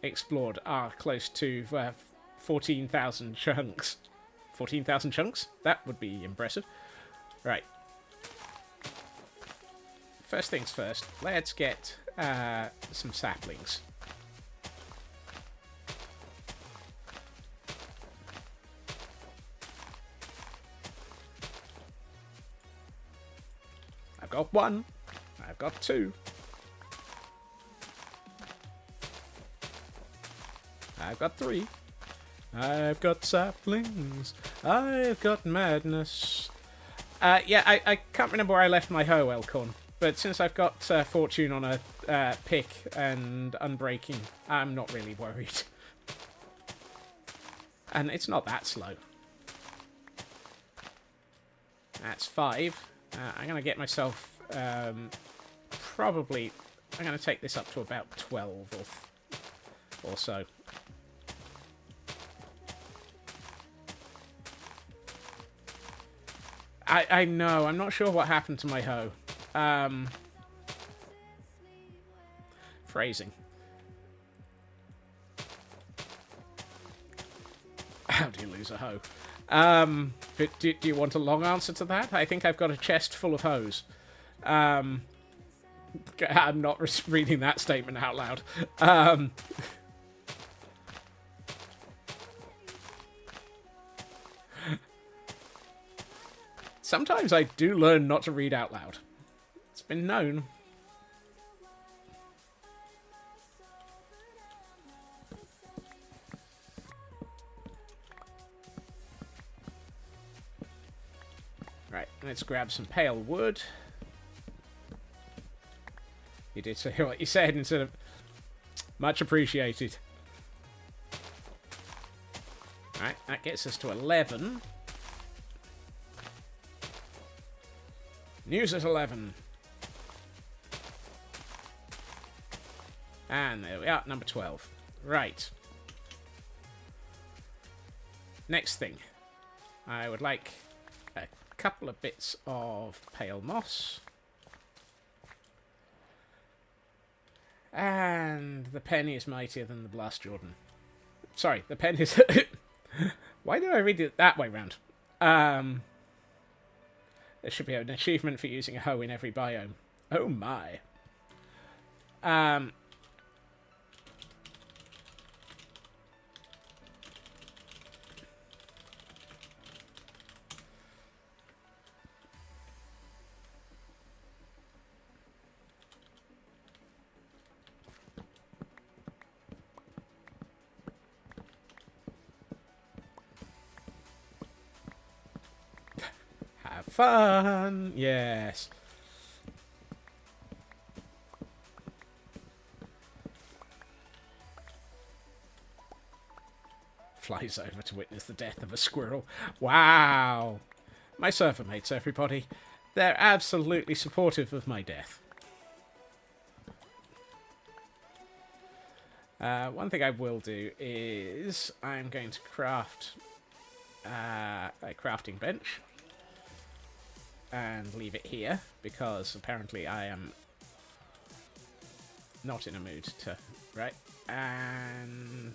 [SPEAKER 3] explored are close to 14,000 chunks. 14,000 chunks? That would be impressive. Right. First things first, let's get some saplings. I've got 1. I've got 2. I've got 3. I've got saplings. I've got madness. Yeah, I can't remember where I left my hoe, Elkhorn. But since I've got fortune on a pick and unbreaking, I'm not really worried. And it's not that slow. That's 5. I'm going to get myself probably... I'm going to take this up to about 12 or so. I know. I'm not sure what happened to my hoe. Phrasing. How do you lose a hoe? But do you want a long answer to that? I think I've got a chest full of hoes. I'm not reading that statement out loud. Sometimes I do learn not to read out loud. It's been known. Right, let's grab some pale wood. You did say what you said instead of... Much appreciated. Right, that gets us to 11. News at 11. And there we are, number 12. Right. Next thing. I would like a couple of bits of pale moss. And the pen is mightier than the Blast Jordan. Sorry, the pen is... Why did I read it that way round? There should be an achievement for using a hoe in every biome. Oh my. Have fun! Yes. Flies over to witness the death of a squirrel. Wow! My server mates, everybody. They're absolutely supportive of my death. One thing I will do is I'm going to craft a crafting bench and leave it here because apparently I am not in a mood to... Right, and...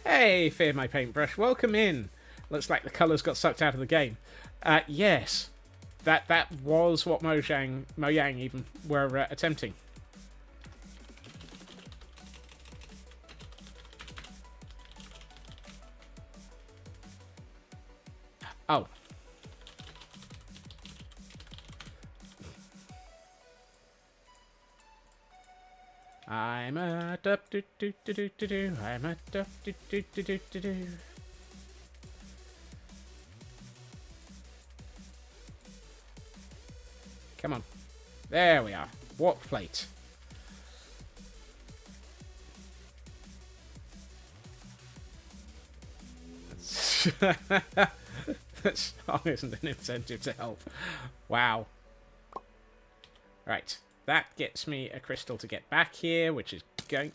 [SPEAKER 3] Hey, Fear My Paintbrush, welcome in. Looks like the colours got sucked out of the game. Yes, that was what Mojang even were attempting. Oh. I'm a dup do do do do do do. I'm a dup do do do do do do. Come on. There we are. Warp plate. That song isn't an incentive to help. Wow. Right. That gets me a crystal to get back here, which is going...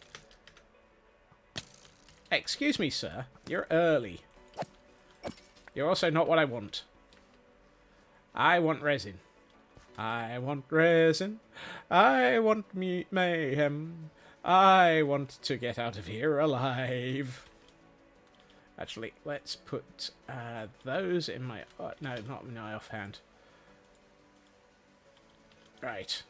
[SPEAKER 3] Excuse me, sir. You're early. You're also not what I want. I want resin. I want resin. I want mayhem. I want to get out of here alive. Actually, let's put those in my... no, not in my offhand. Right.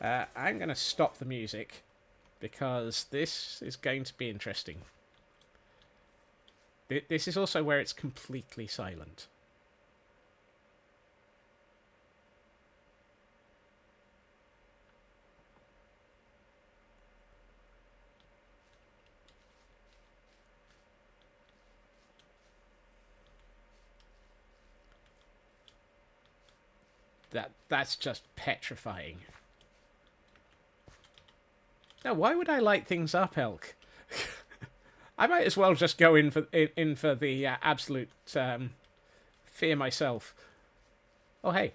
[SPEAKER 3] I'm going to stop the music because this is going to be interesting. This is also where it's completely silent. That's just petrifying. Now, why would I light things up, Elk? I might as well just go in for the absolute fear myself. Oh, hey.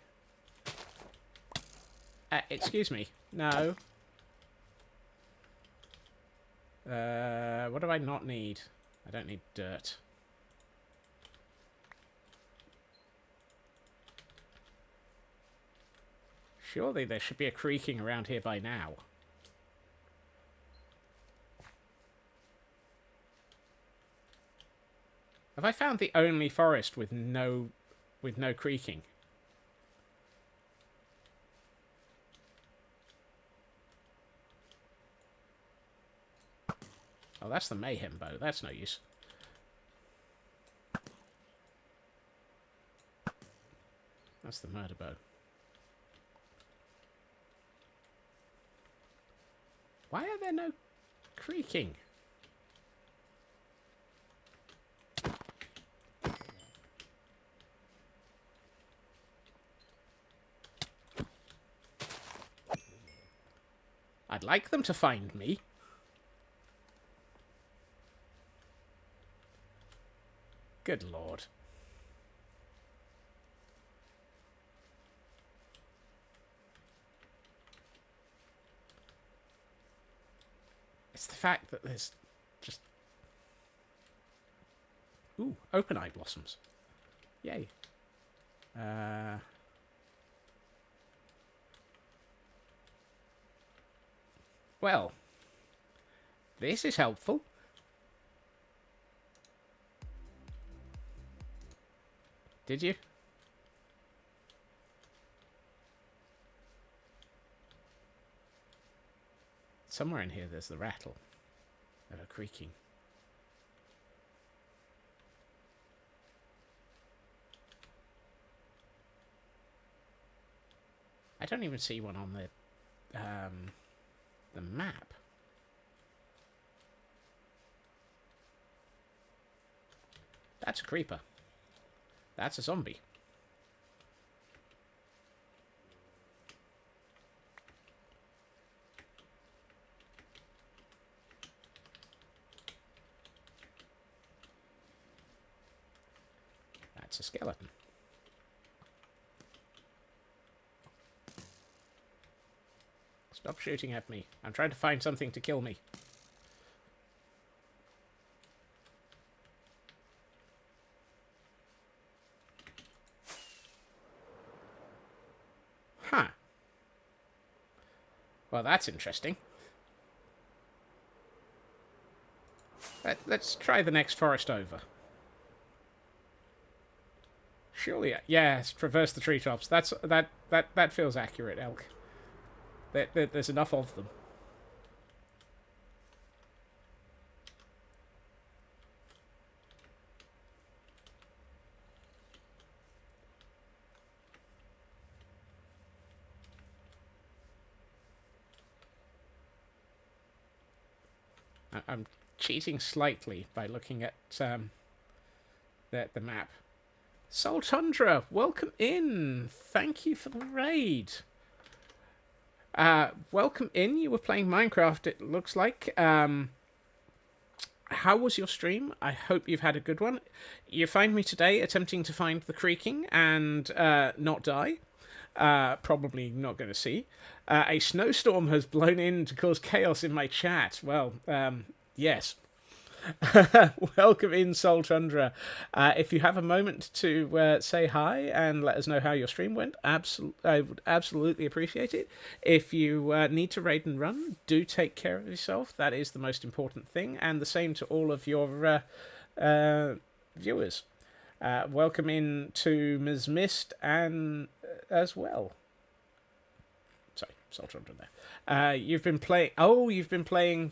[SPEAKER 3] Excuse me. No. What do I not need? I don't need dirt. Surely there should be a creaking around here by now. Have I found the only forest with no creaking? Oh, that's the mayhem bow. That's no use. That's the murder bow. Why are there no creaking? I'd like them to find me. Good lord. It's the fact that there's just... Ooh, open eye blossoms. Yay. Well, this is helpful. Did you? Somewhere in here there's the rattle of a creaking. I don't even see one on the map. That's a creeper. That's a zombie. That's a skeleton. Stop shooting at me. I'm trying to find something to kill me. Huh. Well, that's interesting. Let's try the next forest over. Surely, yes, traverse the treetops. That feels accurate, Elk. There's enough of them. I'm cheating slightly by looking at the map. Soul Tundra, welcome in. Thank you for the raid. Welcome in. You were playing Minecraft, it looks like. How was your stream? I hope you've had a good one. You find me today attempting to find the creaking and not die. Probably not going to see. A snowstorm has blown in to cause chaos in my chat. Well, yes. Welcome in, Soul Tundra. If you have a moment to say hi and let us know how your stream went, I would absolutely appreciate it. If you need to raid and run, do take care of yourself. That is the most important thing, and the same to all of your viewers. Welcome in to Ms. Mist and as well. Sorry, Soul Tundra there. You've been playing. Oh, you've been playing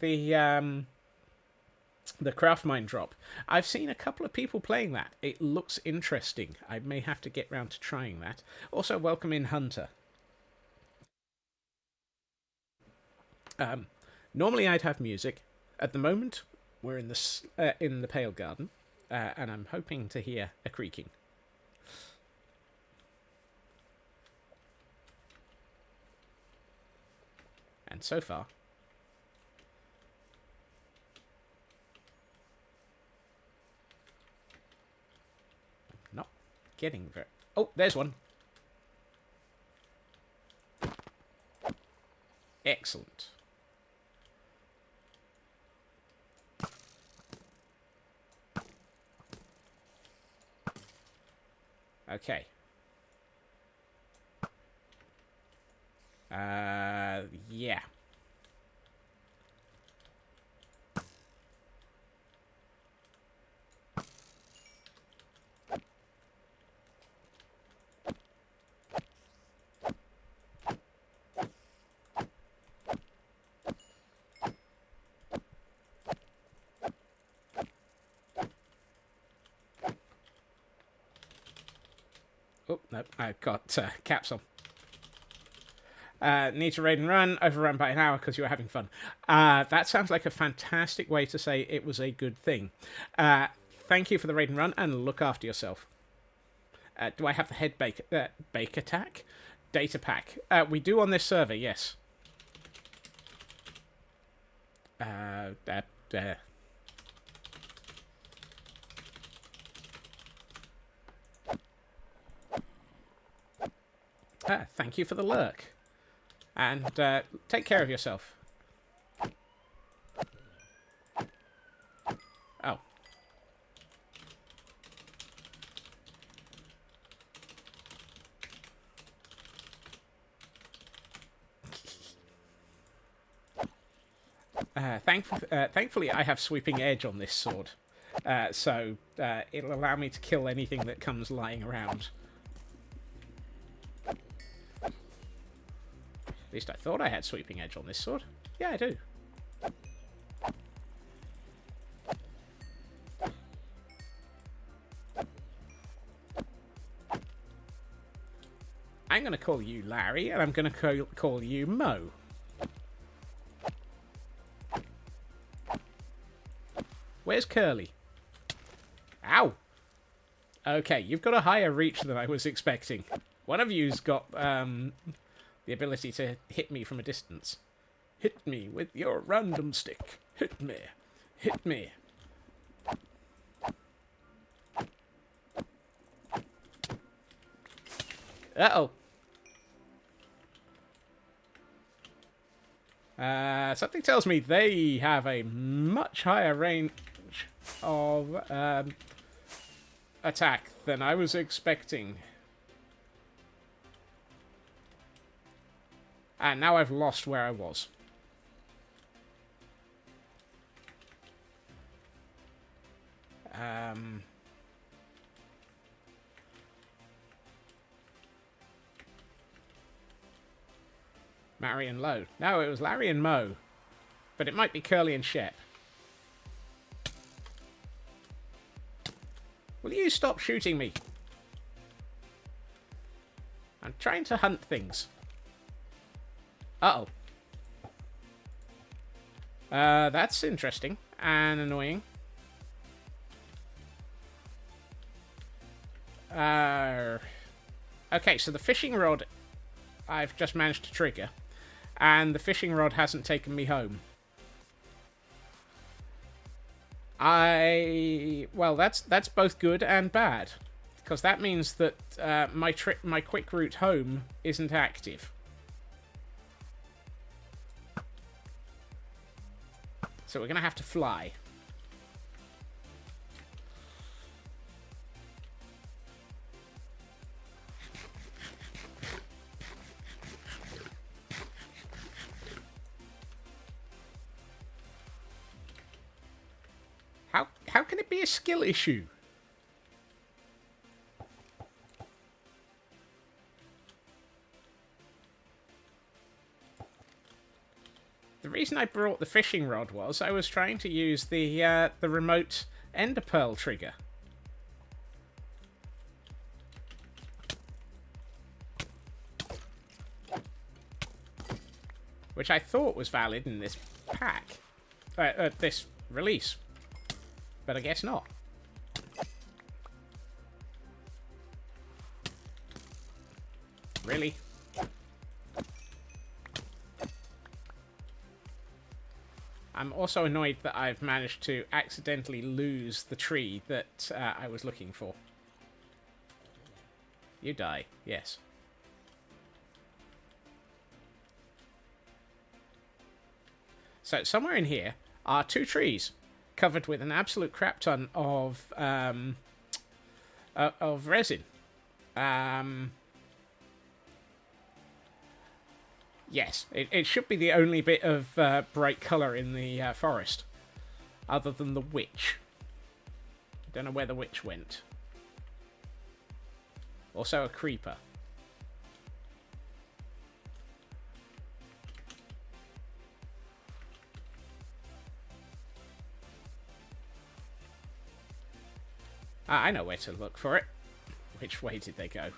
[SPEAKER 3] the craft mine drop. I've seen a couple of people playing that. It looks interesting. I may have to get round to trying that. Also, welcome in Hunter. Normally I'd have music. At the moment, we're in the Pale Garden, and I'm hoping to hear a creaking. And so far, not getting very... Oh, there's one. Excellent. Okay. Yeah. Oh, no, I've got caps on. Need to raid and run, overrun by an hour because you were having fun. That sounds like a fantastic way to say it was a good thing. Thank you for the raid and run, and look after yourself. Do I have the head bake attack? Data pack. We do on this server, yes. Thank you for the lurk. And take care of yourself. Oh. Thankfully, I have sweeping edge on this sword. So it'll allow me to kill anything that comes lying around. At least I thought I had sweeping edge on this sword. Yeah, I do. I'm going to call you Larry, and I'm going to call you Mo. Where's Curly? Ow! Okay, you've got a higher reach than I was expecting. One of you's got the ability to hit me from a distance. Hit me with your random stick. Hit me. Hit me. Uh-oh. Something tells me they have a much higher range of attack than I was expecting. And now I've lost where I was. Marion Lowe. No, it was Larry and Mo. But it might be Curly and Shep. Will you stop shooting me? I'm trying to hunt things. Uh-oh. That's interesting and annoying. Okay, so the fishing rod I've just managed to trigger, and the fishing rod hasn't taken me home. Well, that's both good and bad, because that means that my quick route home isn't active. So we're gonna have to fly. How can it be a skill issue? The reason I brought the fishing rod was I was trying to use the remote ender pearl trigger. Which I thought was valid in this pack. This release. But I guess not. Really? I'm also annoyed that I've managed to accidentally lose the tree that I was looking for. You die, yes. So somewhere in here are 2 trees covered with an absolute crap ton of resin. Yes, it should be the only bit of bright colour in the forest, other than the witch. Don't know where the witch went. Also a creeper. I know where to look for it. Which way did they go?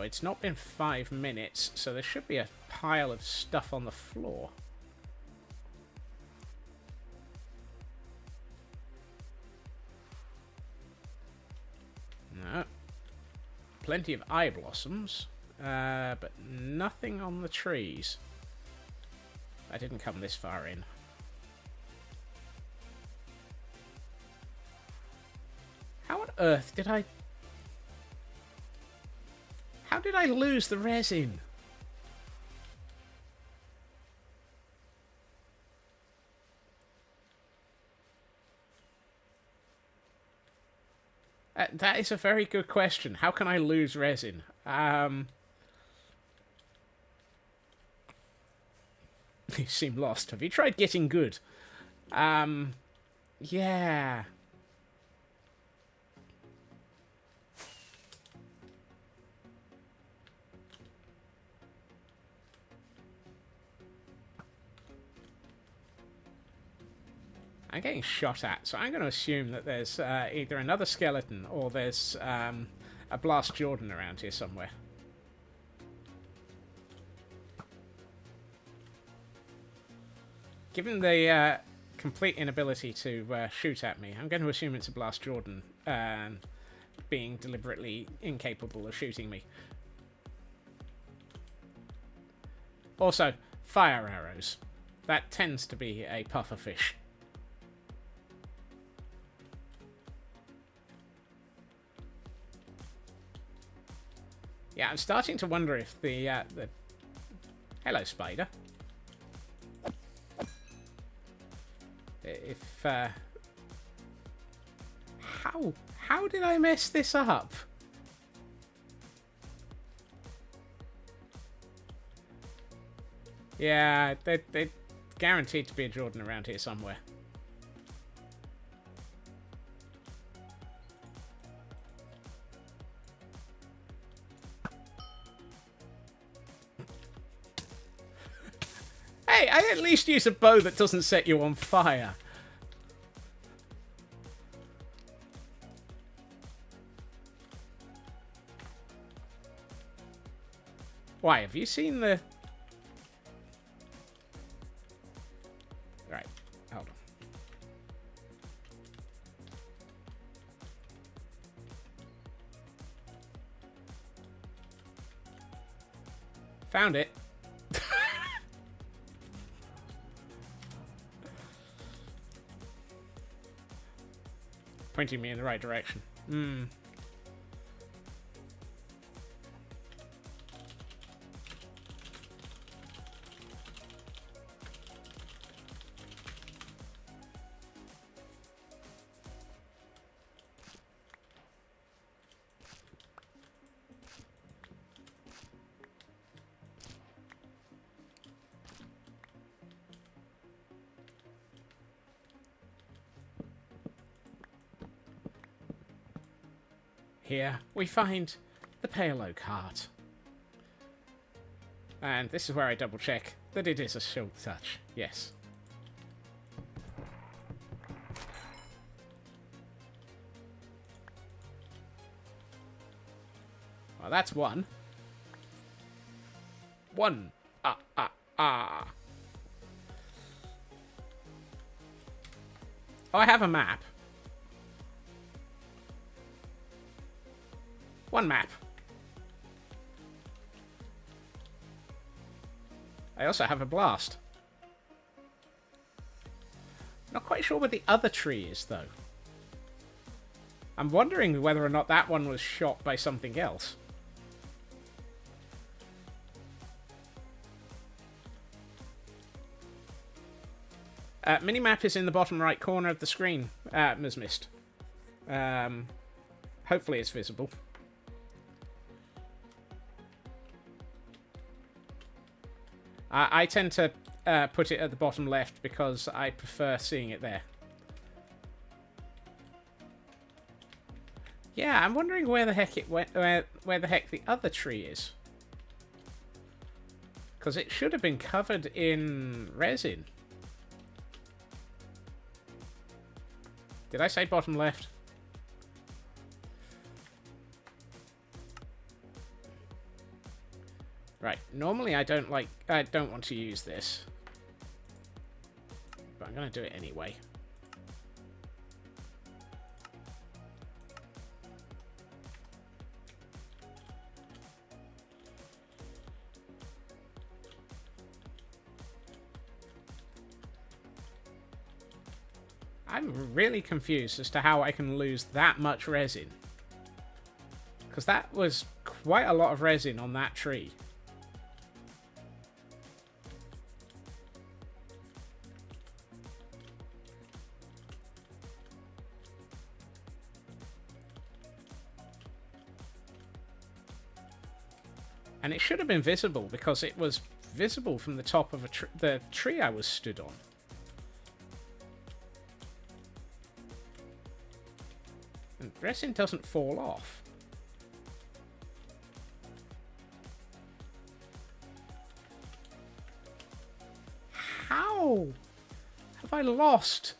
[SPEAKER 3] It's not been 5 minutes, so there should be a pile of stuff on the floor. No. Plenty of eye blossoms, but nothing on the trees. I didn't come this far in. How on earth did I... How did I lose the resin? That is a very good question. How can I lose resin? You seem lost. Have you tried getting good? Yeah. I'm getting shot at, so I'm going to assume that there's either another skeleton or there's a Blast Jordan around here somewhere. Given the complete inability to shoot at me, I'm going to assume it's a Blast Jordan being deliberately incapable of shooting me. Also, fire arrows. That tends to be a puffer fish. Yeah, I'm starting to wonder if the hello, spider. If how did I mess this up? Yeah, they're guaranteed to be a Jordan around here somewhere. Hey, I at least use a bow that doesn't set you on fire. Why, have you seen the... Right, hold on. Found it. Pointing me in the right direction. Here we find the pale oak heart. And this is where I double check that it is a shield touch. Yes. Well, that's one. One. Oh, I have a map. One map. I also have a blast. Not quite sure where the other tree is, though. I'm wondering whether or not that one was shot by something else. Minimap is in the bottom right corner of the screen, Ms. Mist. Hopefully it's visible. I tend to put it at the bottom left because I prefer seeing it there. Yeah, I'm wondering where the heck it went, where the heck the other tree is. Because it should have been covered in resin. Did I say bottom left? Right, normally I don't want to use this. But I'm going to do it anyway. I'm really confused as to how I can lose that much resin. Because that was quite a lot of resin on that tree. And it should have been visible because it was visible from the top of the tree I was stood on. And resin doesn't fall off. How have I lost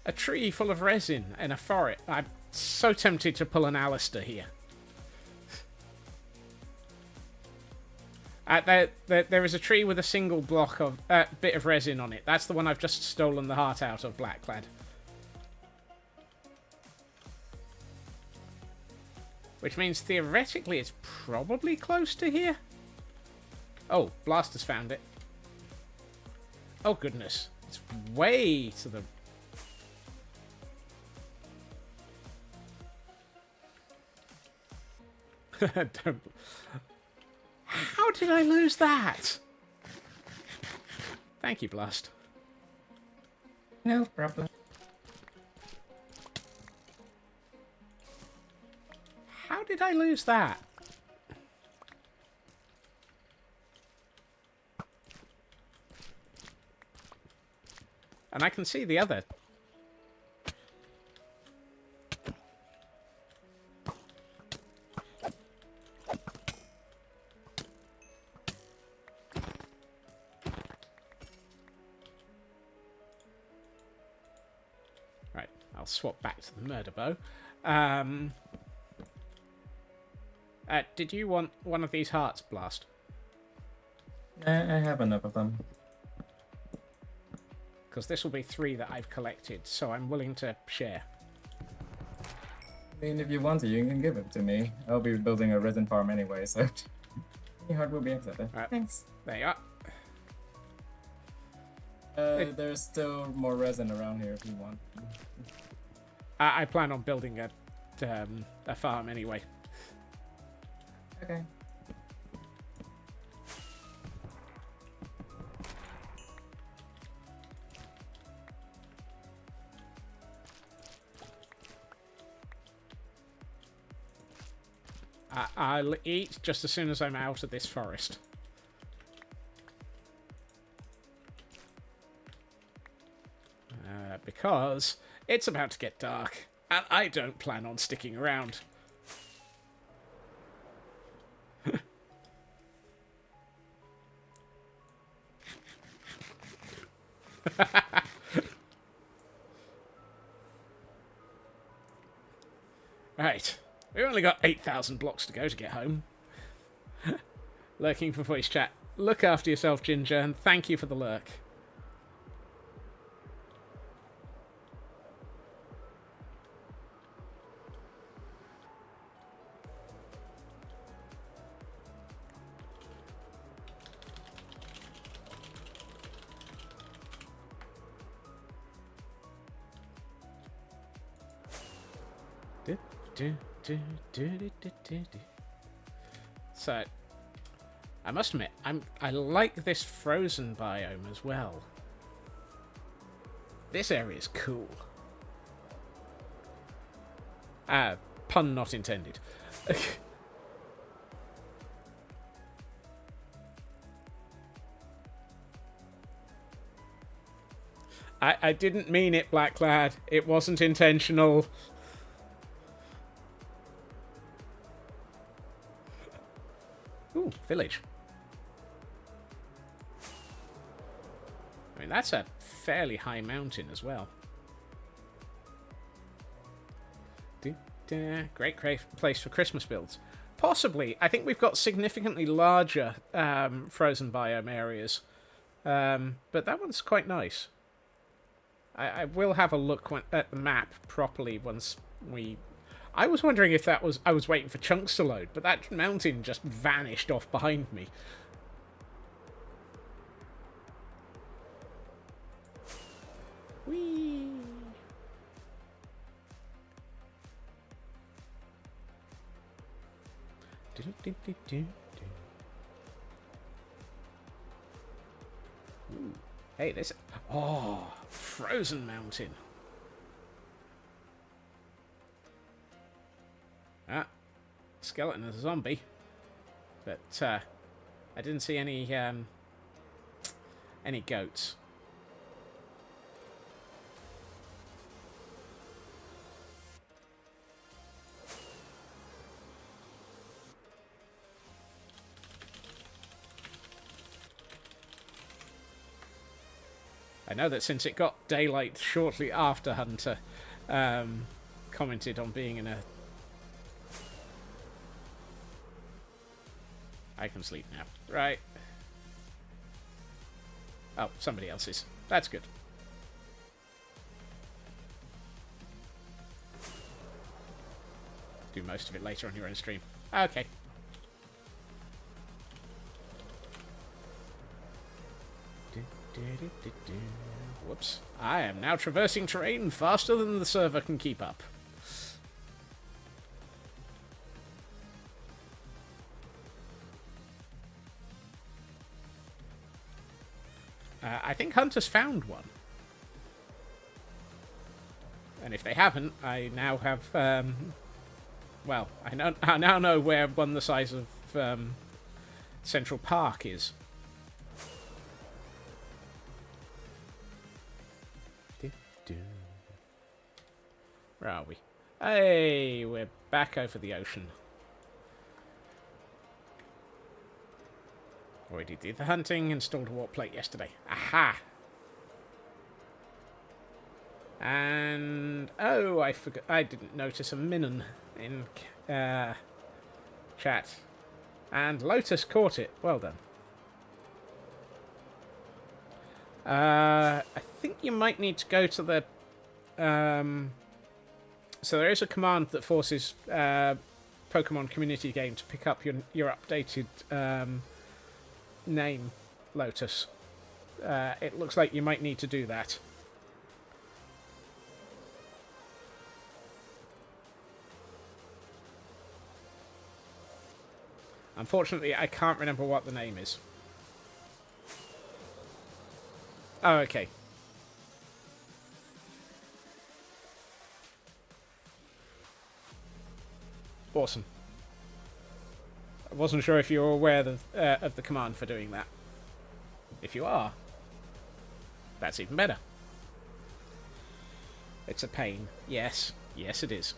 [SPEAKER 3] a tree full of resin in a forest? I'm so tempted to pull an Alistair here. There is a tree with a single block of bit of resin on it. That's the one I've just stolen the heart out of, Blackclad. Which means theoretically it's probably close to here. Oh, Blaster's found it. Oh goodness, it's way to the... Don't... How did I lose that? Thank you, Blast.
[SPEAKER 4] No problem.
[SPEAKER 3] How did I lose that? And I can see the other. Right, I'll swap back to the murder bow. Did you want one of these hearts, Blast?
[SPEAKER 4] I have enough of them.
[SPEAKER 3] Because this will be 3 that I've collected, so I'm willing to share.
[SPEAKER 4] I mean, if you want to, you can give it to me. I'll be building a resin farm anyway, so... Any heart will be accepted.
[SPEAKER 3] Alright.
[SPEAKER 4] Thanks.
[SPEAKER 3] There you are.
[SPEAKER 4] There's still more resin around here if you want.
[SPEAKER 3] I plan on building a farm anyway.
[SPEAKER 4] Okay.
[SPEAKER 3] I'll eat just as soon as I'm out of this forest. Because it's about to get dark, and I don't plan on sticking around. Right. We've only got 8,000 blocks to go to get home. Lurking for voice chat. Look after yourself, Ginger, and thank you for the lurk. So, I must admit, I like this frozen biome as well. This area is cool. Pun not intended. I didn't mean it, Blacklad. It wasn't intentional. Ooh, village. I mean, that's a fairly high mountain as well. Great place for Christmas builds. Possibly. I think we've got significantly larger frozen biome areas. But that one's quite nice. I will have a look at the map properly once we... I was wondering if that was... I was waiting for chunks to load, but that mountain just vanished off behind me. Whee! Ooh. Hey, this... Oh, frozen mountain. Ah, skeleton is a zombie. But, I didn't see any goats. I know that since it got daylight shortly after Hunter commented on being in a... I can sleep now. Right. Oh, somebody else's. That's good. Do most of it later on your own stream. Okay. Whoops. I am now traversing terrain faster than the server can keep up. I think Hunter's found one. And if they haven't, I now have... well, I now know where one the size of Central Park is. Where are we? Hey, we're back over the ocean. Already did the hunting, installed a warp plate yesterday. Aha! And... oh, I forgot. I didn't notice a Minnon in chat. And Lotus caught it. Well done. I think you might need to go to the... so there is a command that forces Pokemon community game to pick up your updated name, Lotus. It looks like you might need to do that. Unfortunately, I can't remember what the name is. Oh, okay. Awesome. I wasn't sure if you were aware of the command for doing that. If you are, that's even better. It's a pain. Yes. Yes, it is.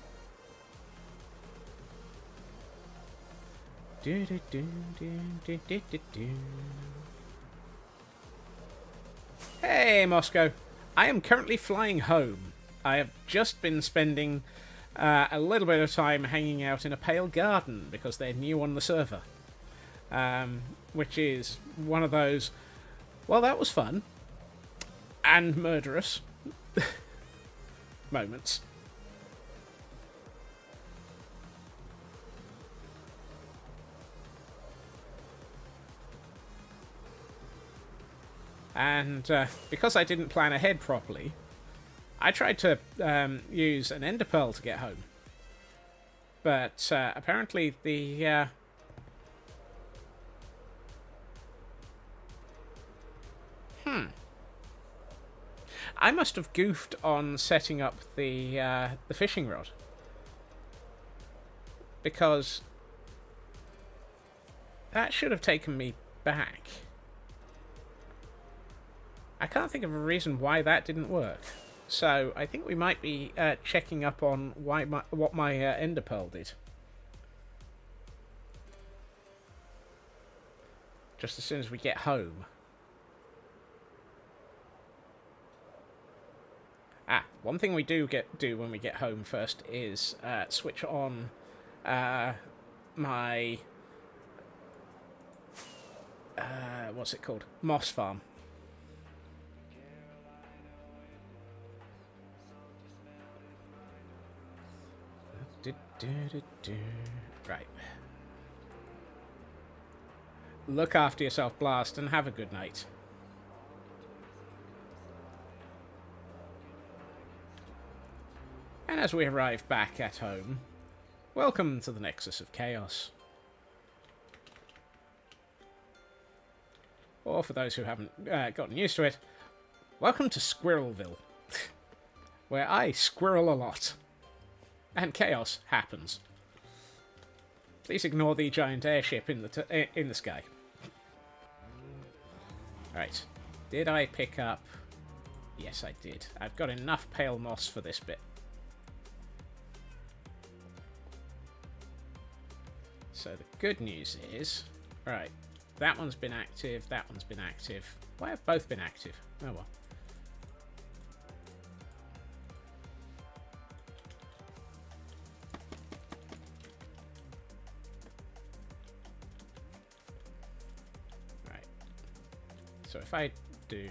[SPEAKER 3] Hey, Moscow. I am currently flying home. I have just been spending a little bit of time hanging out in a pale garden because they're new on the server. Which is one of those, well, that was fun and murderous moments. And because I didn't plan ahead properly, I tried to use an ender pearl to get home. But apparently the... I must have goofed on setting up the fishing rod. Because that should have taken me back. I can't think of a reason why that didn't work. So I think we might be checking up on what my ender pearl did. Just as soon as we get home. One thing we do when we get home first is switch on my what's it called? Moss farm. Right. Look after yourself, Blast, and have a good night. And as we arrive back at home, welcome to the Nexus of Chaos. Or for those who haven't gotten used to it, welcome to Squirrelville, where I squirrel a lot. And chaos happens. Please ignore the giant airship in the sky. Right. Did I pick up... Yes, I did. I've got enough pale moss for this bit. So the good news is... Right. That one's been active. That one's been active. Why have both been active? Oh well. So if I do...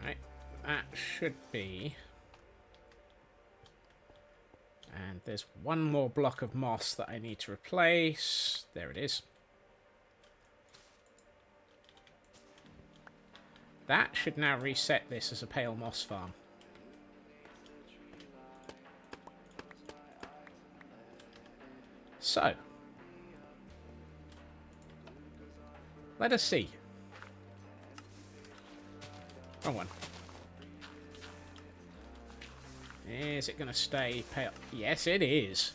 [SPEAKER 3] Right, that should be... And there's one more block of moss that I need to replace. There it is. That should now reset this as a pale moss farm. So, let us see. Wrong one. Is it going to stay pale? Yes, it is.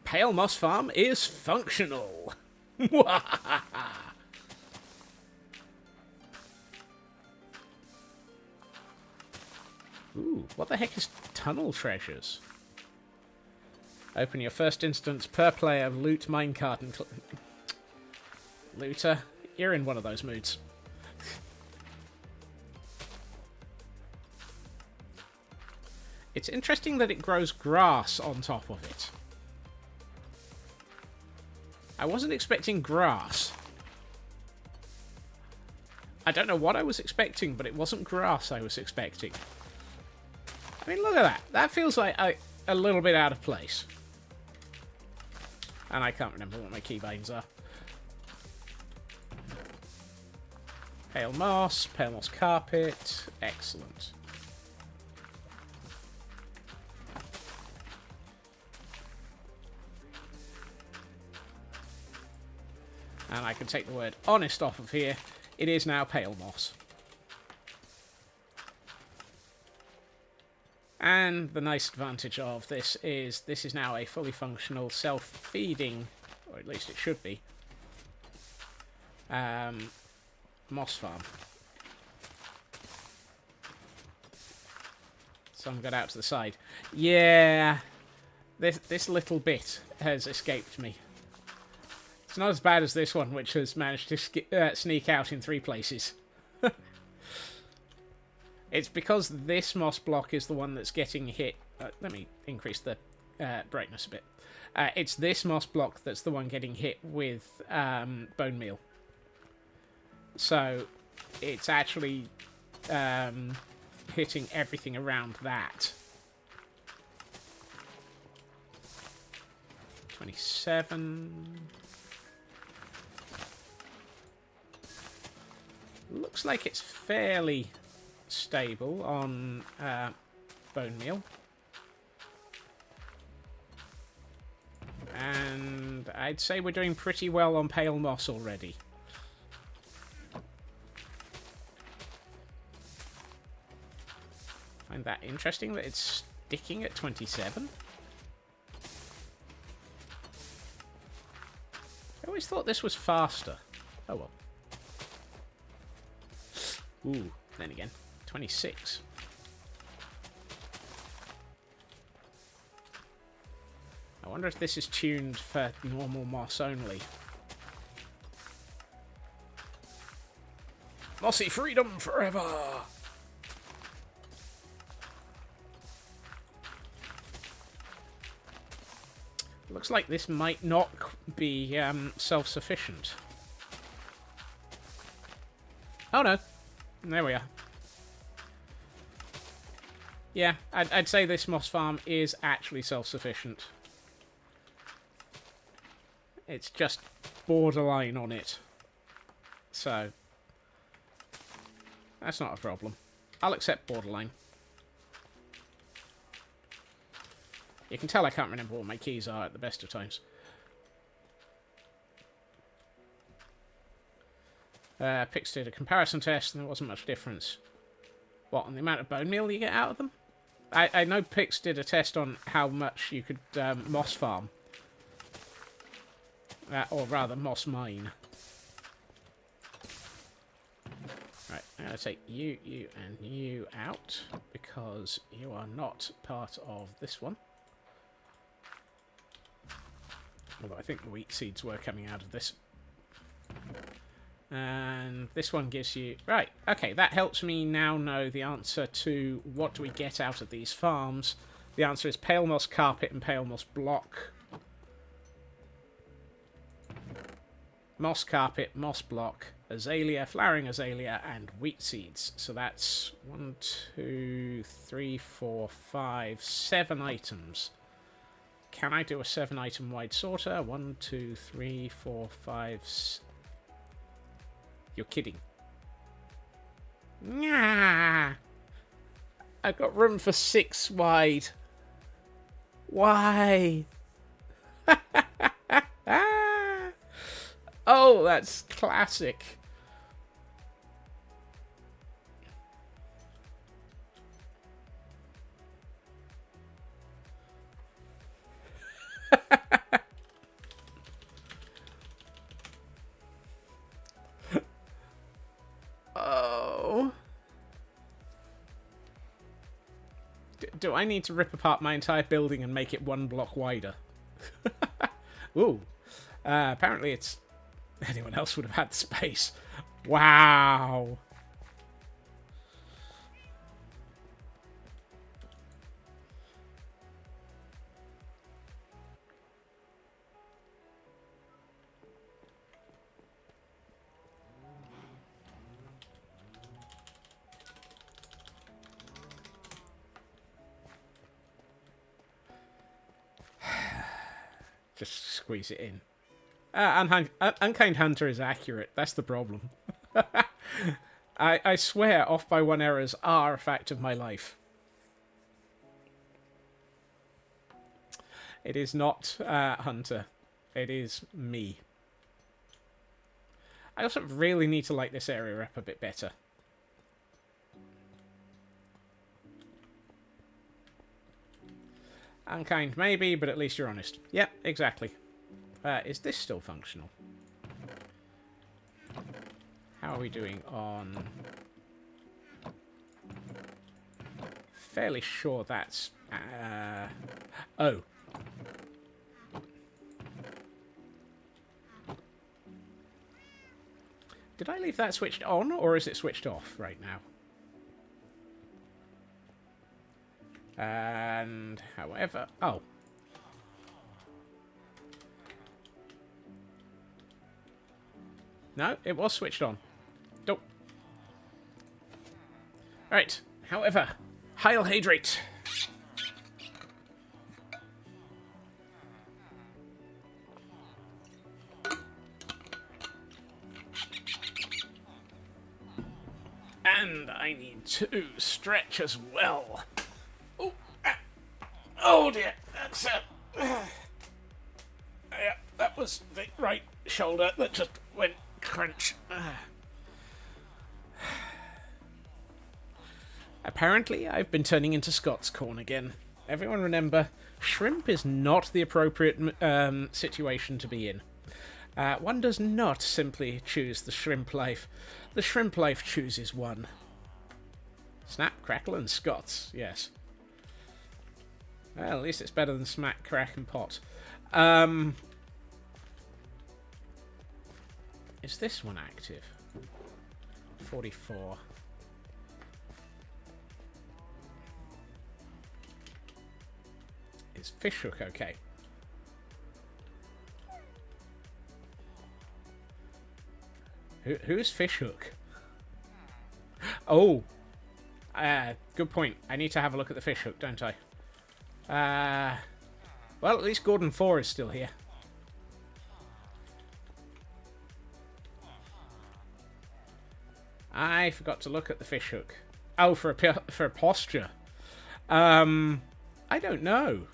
[SPEAKER 3] Pale Moss Farm is functional. Ooh, what the heck is tunnel treasures? Open your first instance per player loot minecart and... Looter, you're in one of those moods. It's interesting that it grows grass on top of it. I wasn't expecting grass. I don't know what I was expecting, but it wasn't grass I was expecting. I mean, look at that. That feels like a little bit out of place. And I can't remember what my keybinds are. Pale moss carpet. Excellent. And I can take the word honest off of here. It is now pale moss. And the nice advantage of this is now a fully functional, self-feeding, or at least it should be, moss farm. Some got out to the side. Yeah, this little bit has escaped me. It's not as bad as this one, which has managed to sneak out in 3 places. It's because this moss block is the one that's getting hit. Let me increase the brightness a bit. It's this moss block that's the one getting hit with bone meal. So it's actually hitting everything around that. 27. Looks like it's fairly stable on bone meal. And I'd say we're doing pretty well on pale moss already. Find that interesting that it's sticking at 27. I always thought this was faster. Oh well. Ooh, then again, 26. I wonder if this is tuned for normal moss only. Mossy freedom forever! Looks like this might not be self-sufficient. Oh no. There we are. Yeah, I'd say this moss farm is actually self-sufficient. It's just borderline on it. So, that's not a problem. I'll accept borderline. You can tell I can't remember what my keys are at the best of times. Pix did a comparison test and there wasn't much difference. What, on the amount of bone meal you get out of them? I know Pix did a test on how much you could moss farm. Or rather, moss mine. Right, I'm going to take you, and you out, because you are not part of this one. Although I think the wheat seeds were coming out of this. And this one gives you... Right, okay, that helps me now know the answer to what do we get out of these farms. The answer is pale moss carpet and pale moss block. Moss carpet, moss block, azalea, flowering azalea, and wheat seeds. So that's 1, 2, 3, 4, 5, 7 items. Can I do a 7-item wide sorter? 1, 2, 3, 4, 5... You're kidding. Nah. I've got room for 6 wide. Why? Oh, that's classic. Oh. Do I need to rip apart my entire building and make it 1 block wider? Ooh. Apparently it's... Anyone else would have had the space. Wow. just squeeze it in. Unkind Hunter is accurate. That's the problem. I swear off by one errors are a fact of my life. It is not Hunter. It is me. I also really need to light this area up a bit better. Unkind maybe, but at least you're honest. Yep, exactly. Is this still functional? How are we doing on... Fairly sure that's... Oh. Did I leave that switched on, or is it switched off right now? And, however... Oh. No, it was switched on. Nope. Alright, however, Heil Hydrate. And I need to stretch as well. Oh, oh dear, that's yeah, that was the right shoulder that just went crunch. Apparently, I've been turning into Scott's corn again. Everyone remember, shrimp is not the appropriate situation to be in. One does not simply choose the shrimp life. The shrimp life chooses one. Snap, crackle, and Scots, yes. Well, at least it's better than smack, crack, and pot. Is this one active? 44. Is fishhook okay? Who's fishhook? Oh! Good point. I need to have a look at the fishhook, don't I? Well, at least Gordon 4 is still here. I forgot to look at the fishhook. Oh, for a posture. I don't know.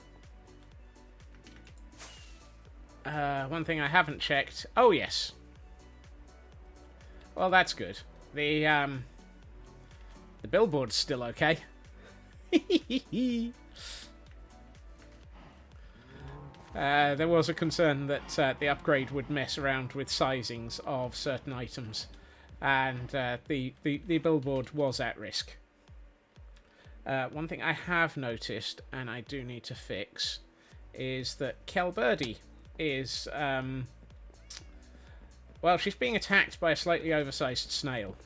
[SPEAKER 3] One thing I haven't checked. Oh, yes. Well, that's good. The billboard's still okay. There was a concern that the upgrade would mess around with sizings of certain items, and the billboard was at risk. One thing I have noticed, and I do need to fix, is that Kelbirdie is... well, she's being attacked by a slightly oversized snail.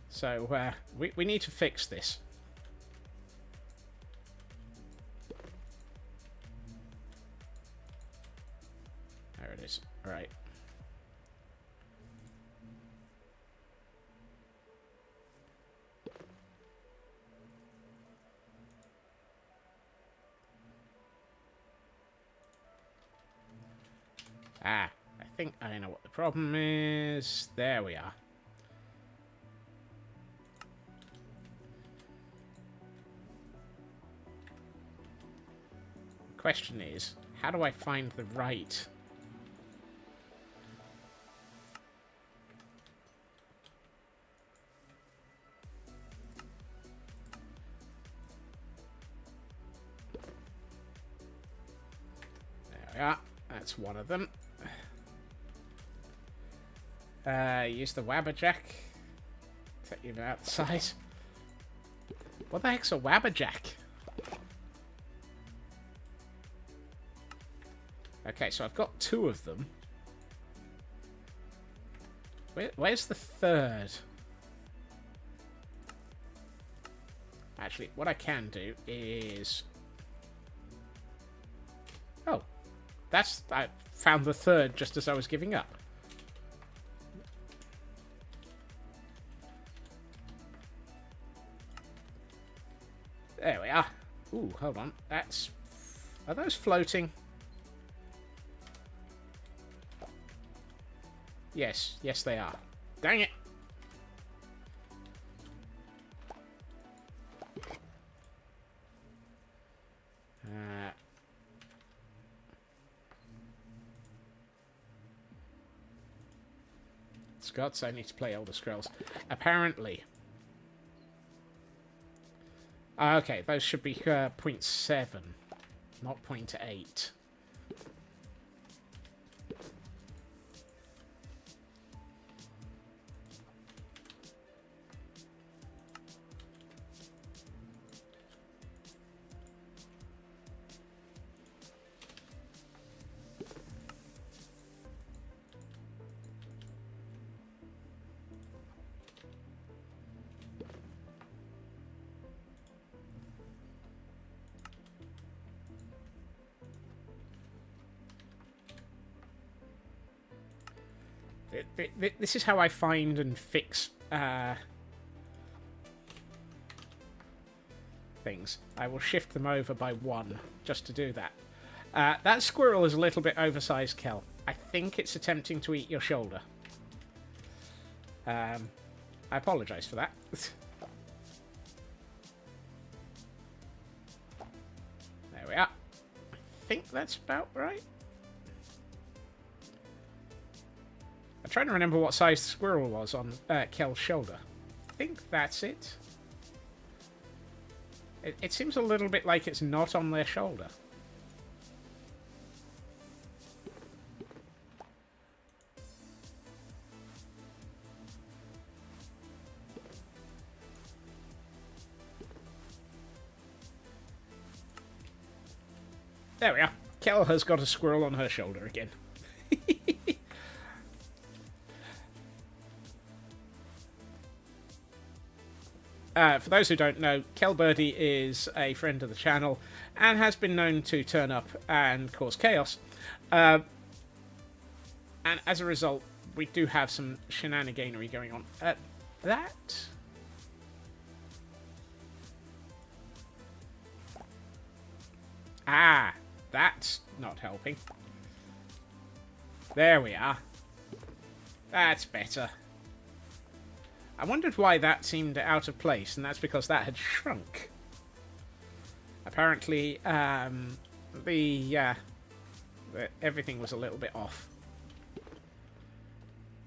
[SPEAKER 3] So, we need to fix this. There it is. All right. I think I know what the problem is. There we are. The question is, how do I find the right... There we are. That's one of them. Use the Wabberjack. Take you outside. What the heck's a Wabberjack? Okay, so I've got two of them. Where's the third? Actually, what I can do is... Oh. I found the third just as I was giving up. There we are. Ooh, hold on. That's... Are those floating? Yes. Yes, they are. Dang it. Scots, I need to play Elder Scrolls. Apparently. Okay, those should be 0.7, not 0.8. This is how I find and fix things. I will shift them over by 1 just to do that. That squirrel is a little bit oversized, Kel. I think it's attempting to eat your shoulder. I apologise for that. There we are. I think that's about right. I'm trying to remember what size the squirrel was on Kel's shoulder. I think that's it. It seems a little bit like it's not on their shoulder. There we are. Kel has got a squirrel on her shoulder again. For those who don't know, Kel Birdie is a friend of the channel and has been known to turn up and cause chaos. And as a result, we do have some shenaniganery going on. That... Ah, that's not helping. There we are. That's better. I wondered why that seemed out of place, and that's because that had shrunk. Apparently, everything was a little bit off.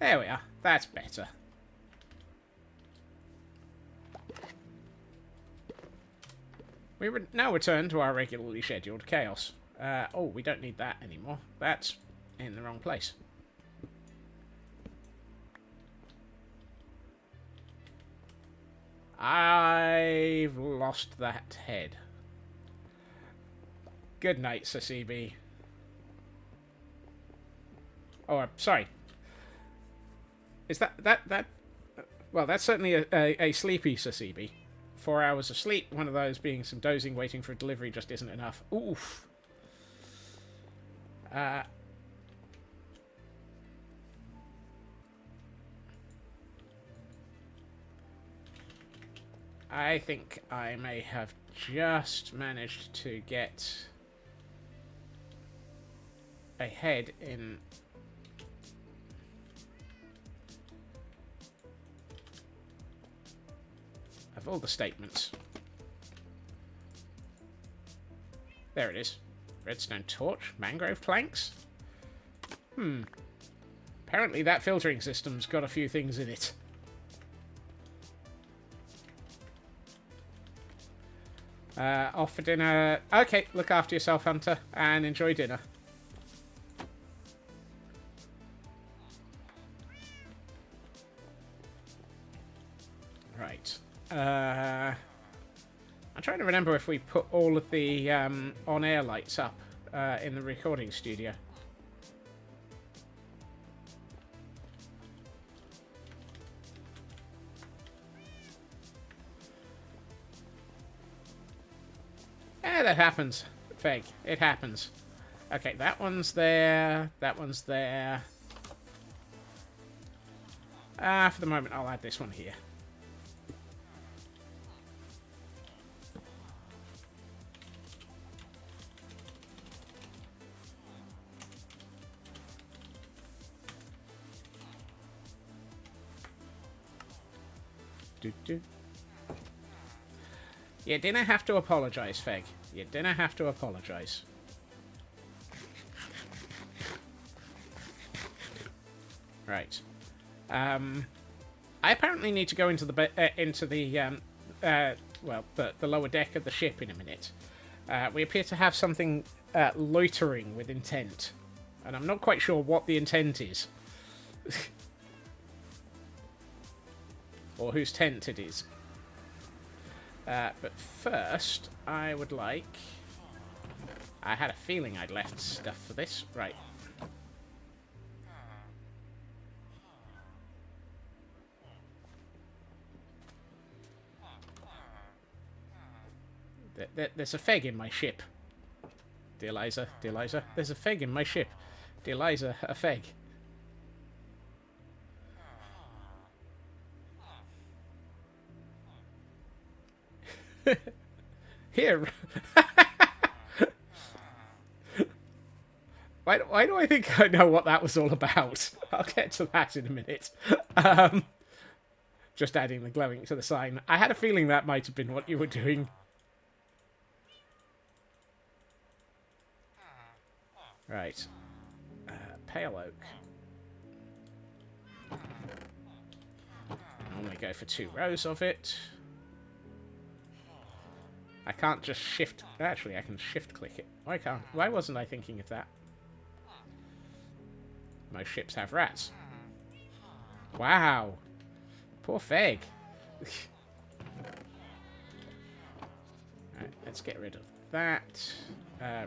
[SPEAKER 3] There we are. That's better. We now return to our regularly scheduled chaos. Oh, we don't need that anymore. That's in the wrong place. I've lost that head. Good night, Sasibi. Oh, sorry. Is that? Well, that's certainly a sleepy Sasibi. 4 hours of sleep, one of those being some dozing, waiting for a delivery just isn't enough. Oof. I think I may have just managed to get ahead in... of all the statements. There it is. Redstone torch, mangrove planks. Apparently that filtering system's got a few things in it. Off for dinner. Okay, look after yourself, Hunter, and enjoy dinner. Right. I'm trying to remember if we put all of the on-air lights up in the recording studio. That happens, Feg. It happens. Okay, that one's there. That one's there. For the moment, I'll add this one here. do. You didn't have to apologise, Feg. You didn't have to apologise. Right. I apparently need to go into the the lower deck of the ship in a minute. We appear to have something loitering with intent, and I'm not quite sure what the intent is, or whose tent it is. But first, I would like... I had a feeling I'd left stuff for this. Right. There's a Feg in my ship. Dear Liza, dear Liza, there's a Feg in my ship. Dear Liza, a Feg. Here. Why do I think I know what that was all about? I'll get to that in a minute. Just adding the glowing to the sign. I had a feeling that might have been what you were doing. Right. Pale oak. Normally go for 2 rows of it. I can't just shift... Actually, I can shift-click it. Why wasn't I thinking of that? Most ships have rats. Wow. Poor Feg. Right, let's get rid of that.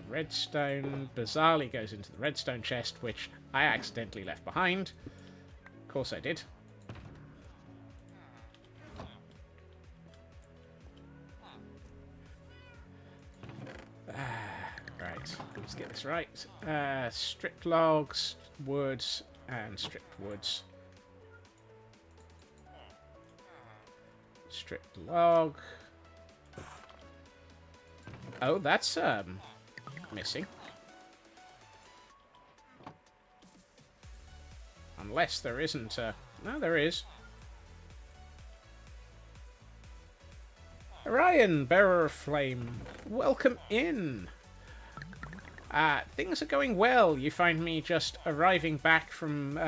[SPEAKER 3] Redstone bizarrely goes into the redstone chest, which I accidentally left behind. Of course I did. Right, let's get this right. Stripped logs, woods, and stripped woods. Stripped log. Oh, that's missing. Unless there isn't a... No, there is. Orion, bearer of flame, welcome in. Things are going well. You find me just arriving back from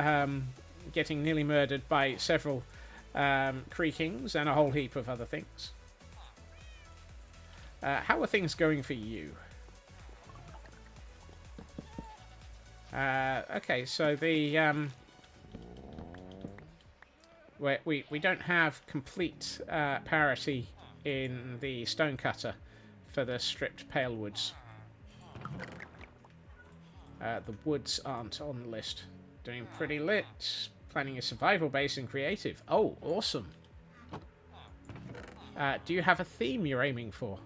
[SPEAKER 3] getting nearly murdered by several creakings and a whole heap of other things. How are things going for you? Okay, so the we don't have complete parity in the stonecutter for the stripped pale woods. The woods aren't on the list. Doing pretty lit. Planning a survival base in creative. Oh, awesome. Do you have a theme you're aiming for?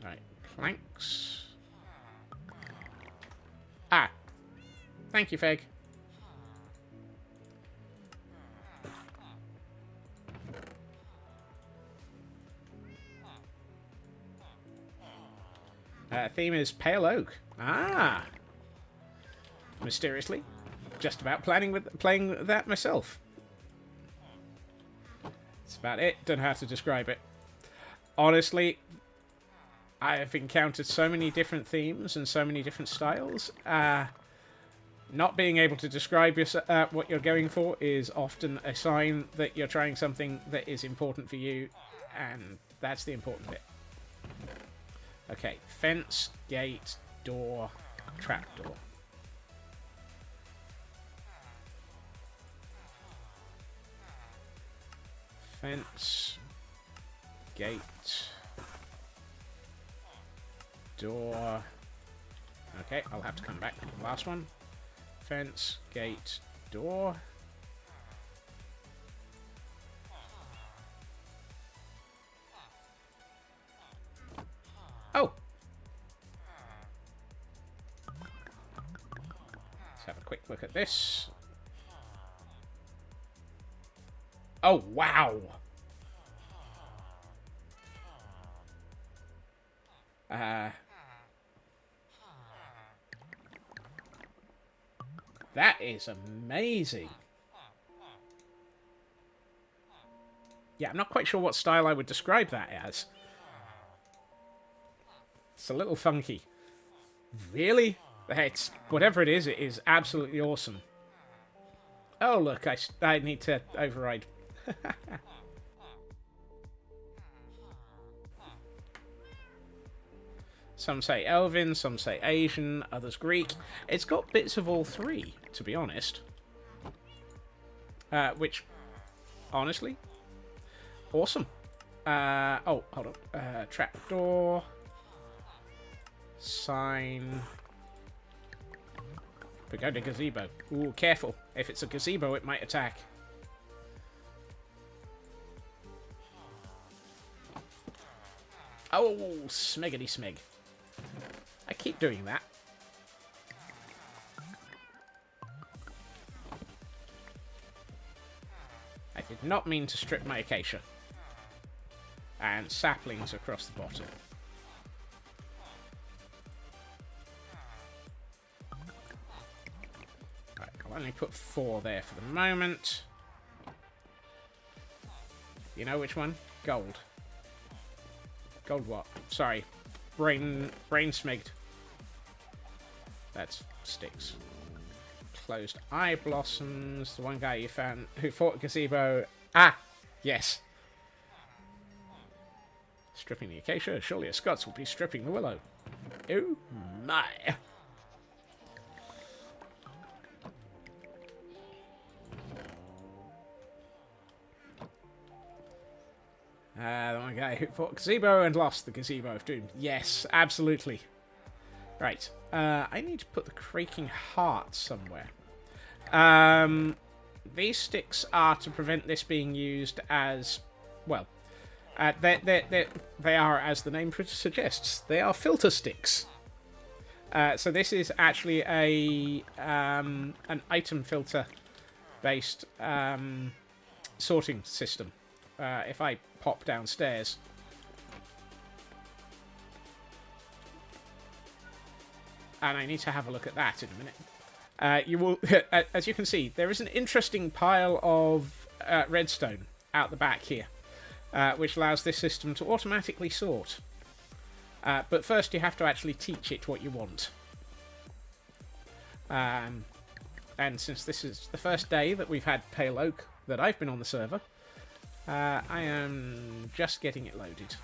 [SPEAKER 3] Right, planks. Ah, thank you, Feg. Theme is pale oak. Ah, mysteriously, just about playing that myself. That's about it. Don't know how to describe it. Honestly, I have encountered so many different themes and so many different styles. Not being able to describe what you're going for is often a sign that you're trying something that is important for you, and that's the important bit. Okay, fence, gate, door, trapdoor. Fence, gate, door. Okay, I'll have to come back to the last one. Fence, gate, door. Oh! Let's have a quick look at this. Oh, wow! That is amazing. Yeah, I'm not quite sure what style I would describe that as. It's a little funky. Really? It's whatever it is absolutely awesome. Oh, look, I need to override. Some say Elven, some say Asian, others Greek. It's got bits of all three, to be honest. Which, honestly, awesome. Oh, hold on. Trapdoor. Sign. Pagoda gazebo. Ooh, careful. If it's a gazebo, it might attack. Oh, smiggity smig. I keep doing that. I did not mean to strip my acacia. And saplings across the bottom. Right, I'll only put 4 there for the moment. You know which one? Gold. Gold what? Sorry. Brain smigged. That's sticks. Closed eye blossoms. The one guy you found who fought gazebo. Ah! Yes. Stripping the acacia. Surely a Scots will be stripping the willow. Oh my. The one guy who fought gazebo and lost the gazebo of doom. Yes, absolutely. Right. I need to put the creaking heart somewhere. These sticks are to prevent this being used as, well, they are, as the name suggests, they are filter sticks. So this is actually an item filter based sorting system. If I pop downstairs. And I need to have a look at that in a minute. You will, as you can see, there is an interesting pile of redstone out the back here, which allows this system to automatically sort. But first you have to actually teach it what you want. And since this is the first day that we've had Pale Oak that I've been on the server, I am just getting it loaded.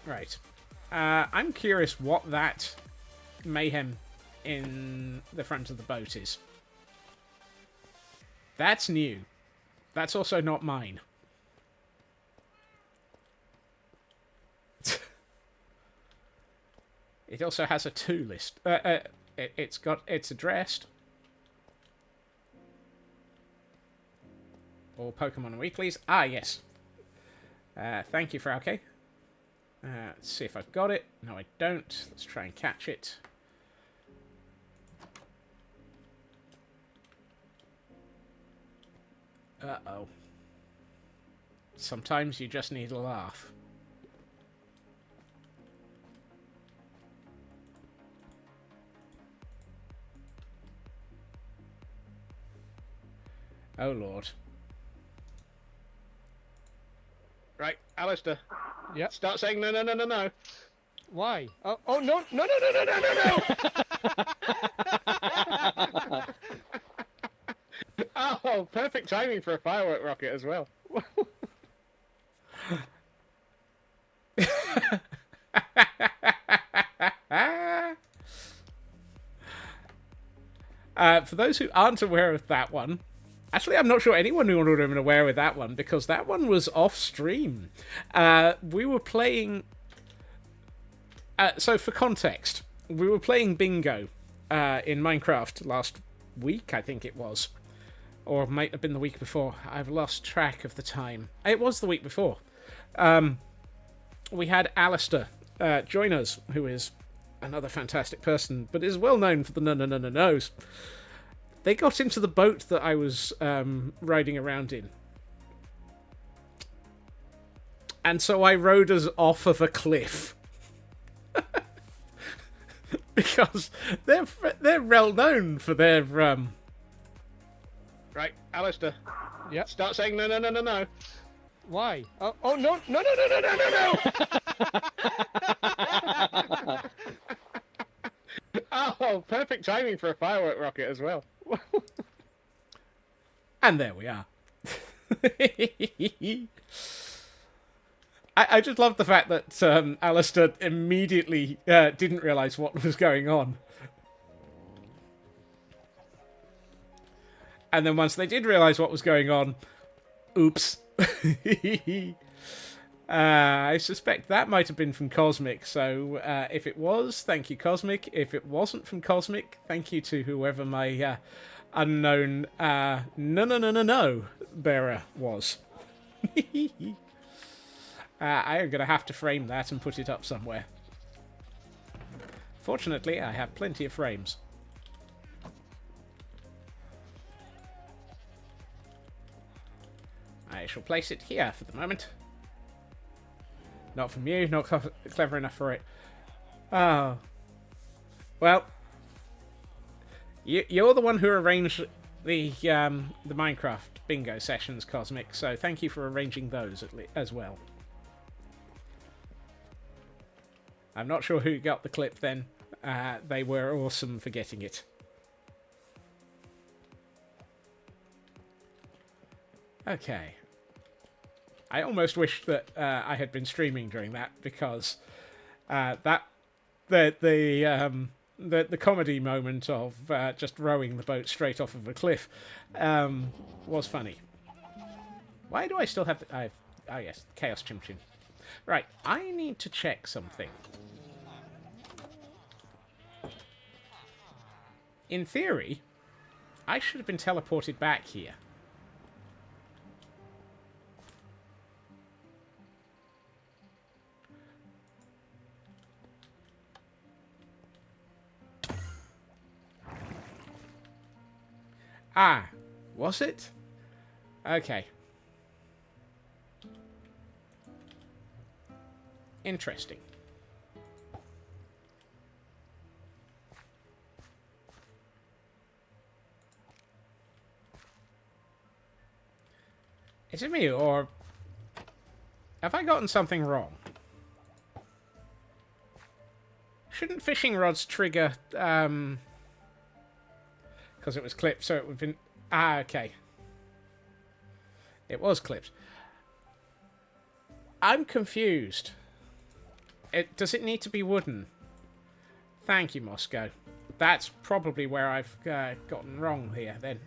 [SPEAKER 3] Right. I'm curious what that mayhem in the front of the boat is. That's new. That's also not mine. It also has a to list. It's addressed. All Pokemon Weeklies. Ah, yes. Thank you, Frauke. Let's see if I've got it. No, I don't. Let's try and catch it. Uh-oh. Sometimes you just need a laugh. Oh, Lord. Right, Alistair.
[SPEAKER 5] Yep.
[SPEAKER 3] Start saying no, no, no, no, no.
[SPEAKER 5] Why? Oh, no, no, no, no, no, no, no, no!
[SPEAKER 3] Oh, perfect timing for a firework rocket as well. For those who aren't aware of that one, actually, I'm not sure anyone who would have been aware of that one, because that one was off stream. We were playing... so, for context, we were playing bingo in Minecraft last week, I think it was. Or it might have been the week before. I've lost track of the time. It was the week before. We had Alistair join us, who is another fantastic person, but is well known for the no-no-no-no-nos. They got into the boat that I was riding around in. And so I rode us off of a cliff. Because they're well known for their... Right, Right, Alistair.
[SPEAKER 5] Yep.
[SPEAKER 3] Start saying no, no, no, no, no.
[SPEAKER 5] Why? Oh, no, no, no, no, no, no, no, no!
[SPEAKER 3] Oh, perfect timing for a firework rocket as well. And there we are. I just love the fact that Alistair immediately didn't realise what was going on. And then once they did realise what was going on, oops. I suspect that might have been from Cosmic, so if it was, thank you, Cosmic. If it wasn't from Cosmic, thank you to whoever my unknown no bearer was. I am going to have to frame that and put it up somewhere. Fortunately, I have plenty of frames. I shall place it here for the moment. Not from you, not clever enough for it. Oh. Well, you're the one who arranged the Minecraft bingo sessions, Cosmic, so thank you for arranging those as well. I'm not sure who got the clip then. They were awesome for getting it. Okay. I almost wish that I had been streaming during that, because the comedy moment of just rowing the boat straight off of a cliff was funny. Why do I still have the... oh yes, Chaos Chim Chim. Right, I need to check something. In theory, I should have been teleported back here. Ah, was it? Okay. Interesting. Is it me, or have I gotten something wrong? Shouldn't fishing rods trigger, because it was clipped, so it would have been... Ah, okay. It was clipped. I'm confused. Does it need to be wooden? Thank you, Moscow. That's probably where I've gotten wrong here, then.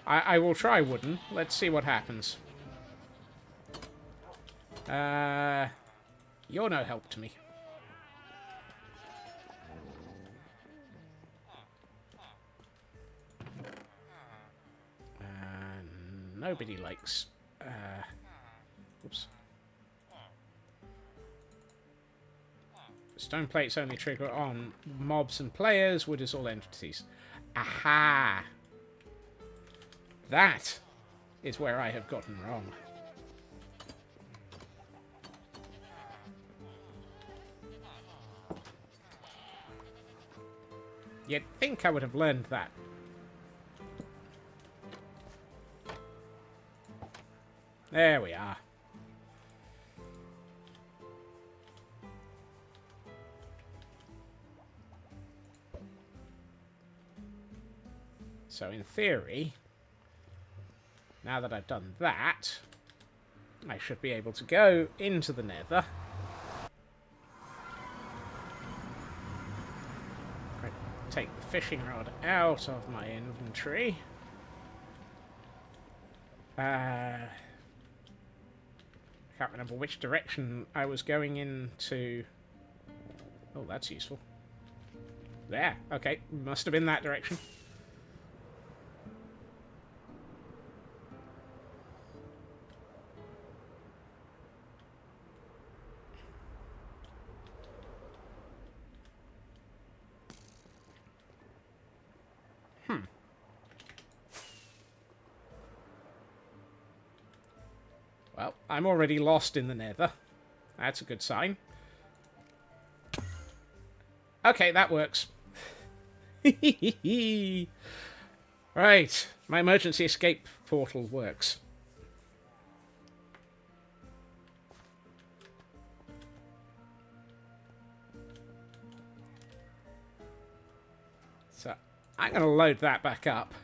[SPEAKER 3] I will try wooden. Let's see what happens. You're no help to me. Nobody likes... oops. Stone plates only trigger on mobs and players. Wood is all entities. Aha! That is where I have gotten wrong. You'd think I would have learned that. There we are. So in theory, now that I've done that, I should be able to go into the Nether. Take the fishing rod out of my inventory. Can't remember which direction I was going into. Oh, that's useful. There. Okay, must have been that direction. Well, I'm already lost in the Nether. That's a good sign. Okay, that works. Right, my emergency escape portal works. So, I'm going to load that back up.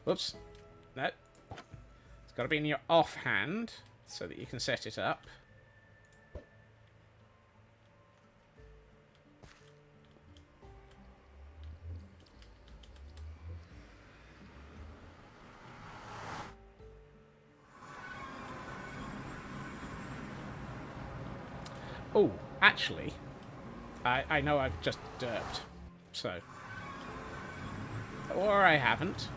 [SPEAKER 3] Whoops. No. It's got to be in your offhand so that you can set it up. Oh, actually, I know I've just derped, so... Or I haven't.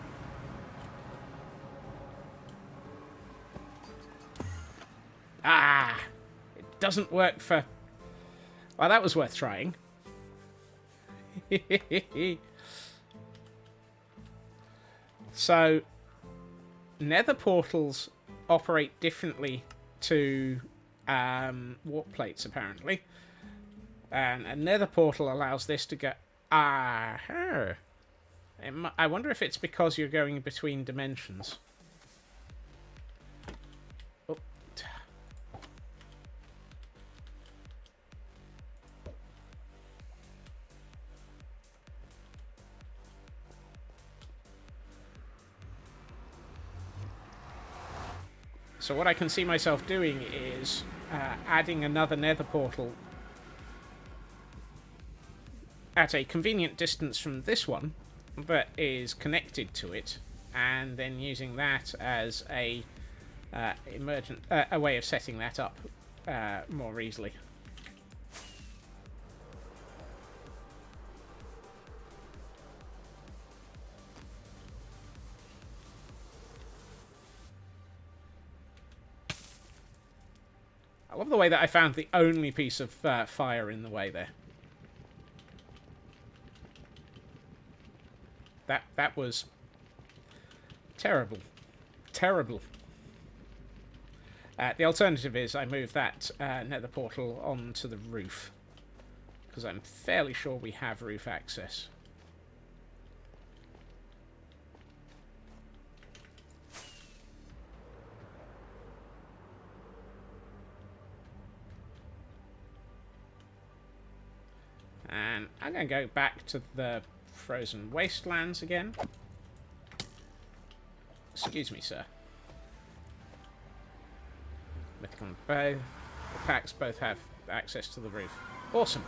[SPEAKER 3] Ah! It doesn't work for... Well, that was worth trying. So, nether portals operate differently to warp plates, apparently. And a nether portal allows this to go... Ah! I wonder if it's because you're going between dimensions. Oh. So what I can see myself doing is adding another nether portal at a convenient distance from this one, but is connected to it, and then using that as a a way of setting that up more easily. I love the way that I found the only piece of fire in the way there. That was terrible. Terrible. The alternative is I move that nether portal onto the roof, because I'm fairly sure we have roof access. And I'm going to go back to the frozen wastelands again. Excuse me, sir. Mythical Bay. The packs both have access to the roof. Awesome.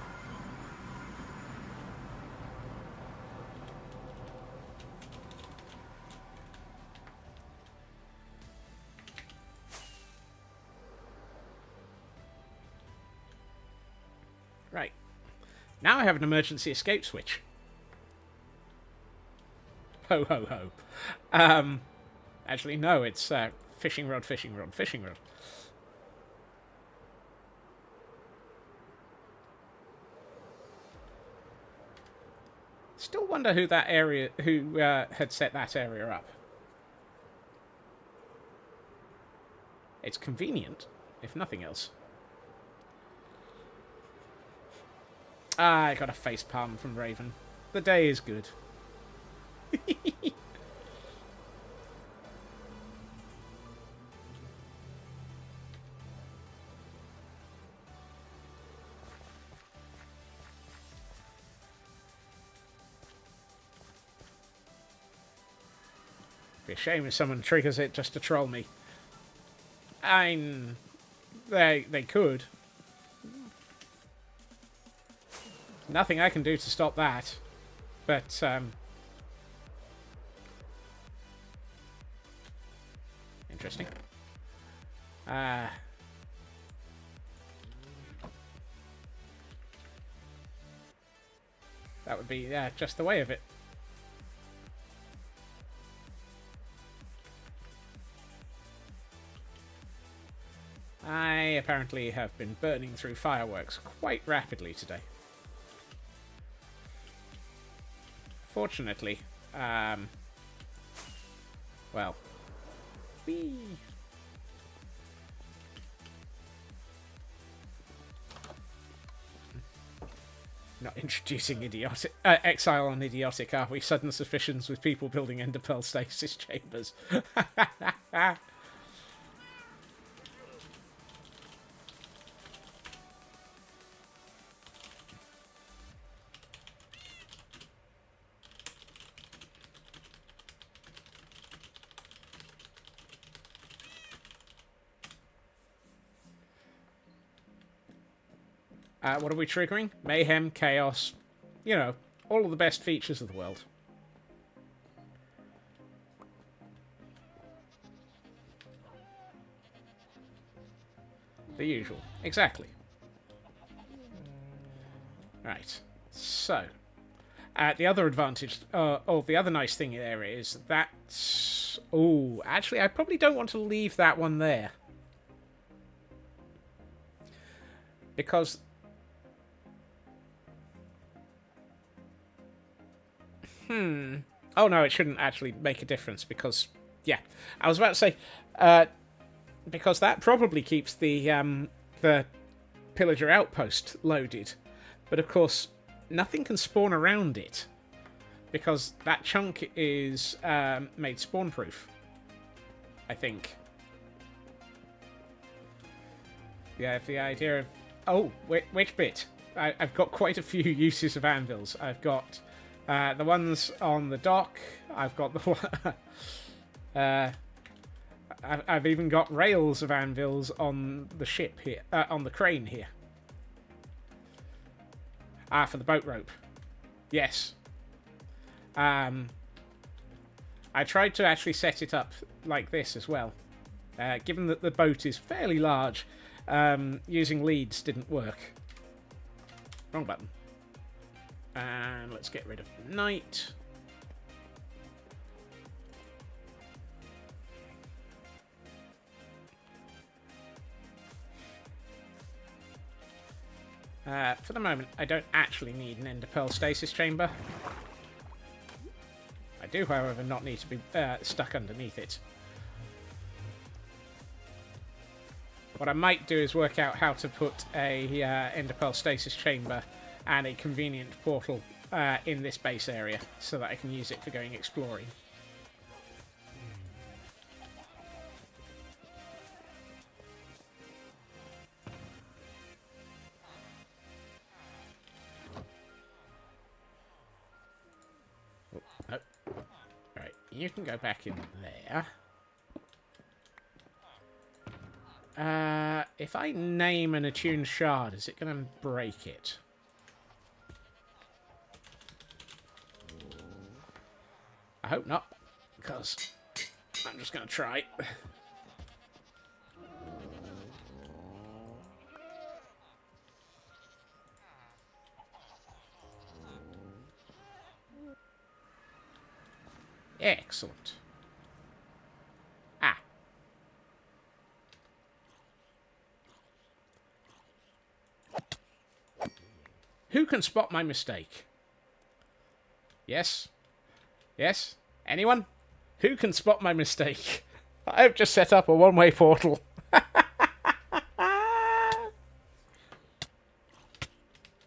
[SPEAKER 3] Right. Now I have an emergency escape switch. Ho, ho, ho. Actually, no, it's fishing rod, fishing rod, fishing rod. Still wonder who had set that area up. It's convenient, if nothing else. Ah, I got a facepalm from Raven. The day is good. Be a shame if someone triggers it just to troll me. They could. Nothing I can do to stop that. But, interesting. That would be just the way of it. I apparently have been burning through fireworks quite rapidly today. Fortunately, well, whee. not introducing exile on idiotic, are we? Sudden suspicions with people building enderpearl stasis chambers. What are we triggering? Mayhem, chaos, you know, all of the best features of the world. The usual. Exactly. Right. So, the other advantage, the other nice thing there is that... Oh, actually, I probably don't want to leave that one there. Because... Oh, no, it shouldn't actually make a difference because... Yeah, I was about to say... because that probably keeps the Pillager Outpost loaded. But, of course, nothing can spawn around it. Because that chunk is made spawn-proof. I think. Yeah, the idea of... Oh, which bit? I've got quite a few uses of anvils. I've got the ones on the dock. I've got the one... I've even got rails of anvils on the ship here, on the crane here. For the boat rope. Yes. I tried to actually set it up like this as well. Given that the boat is fairly large, using leads didn't work. Wrong button. And let's get rid of night. For the moment, I don't actually need an enderpearl stasis chamber. I do, however, not need to be stuck underneath it. What I might do is work out how to put a enderpearl stasis chamber and a convenient portal in this base area so that I can use it for going exploring. Oh. Right, you can go back in there. If I name an attuned shard, is it going to break it? I hope not, because I'm just going to try. Excellent. Ah. Who can spot my mistake? Yes? Yes? Anyone? Who can spot my mistake? I've just set up a one-way portal.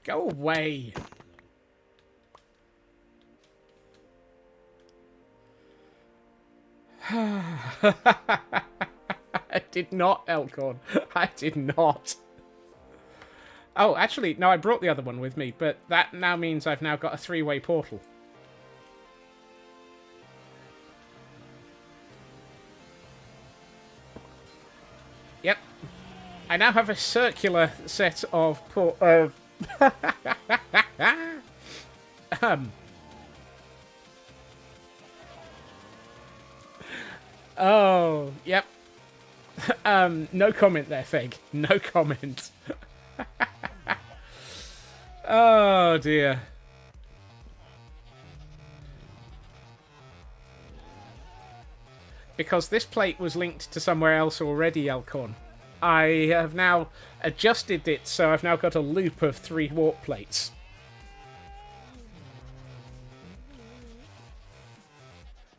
[SPEAKER 3] Go away. I did not, Elkhorn. I did not. Oh, actually, no, I brought the other one with me, but that now means I've now got a three-way portal. Yep. I now have a circular set of Oh, yep. No comment there, Feg. No comment. Oh, dear. Because this plate was linked to somewhere else already, Elkhorn. I have now adjusted it, so I've now got a loop of 3 warp plates.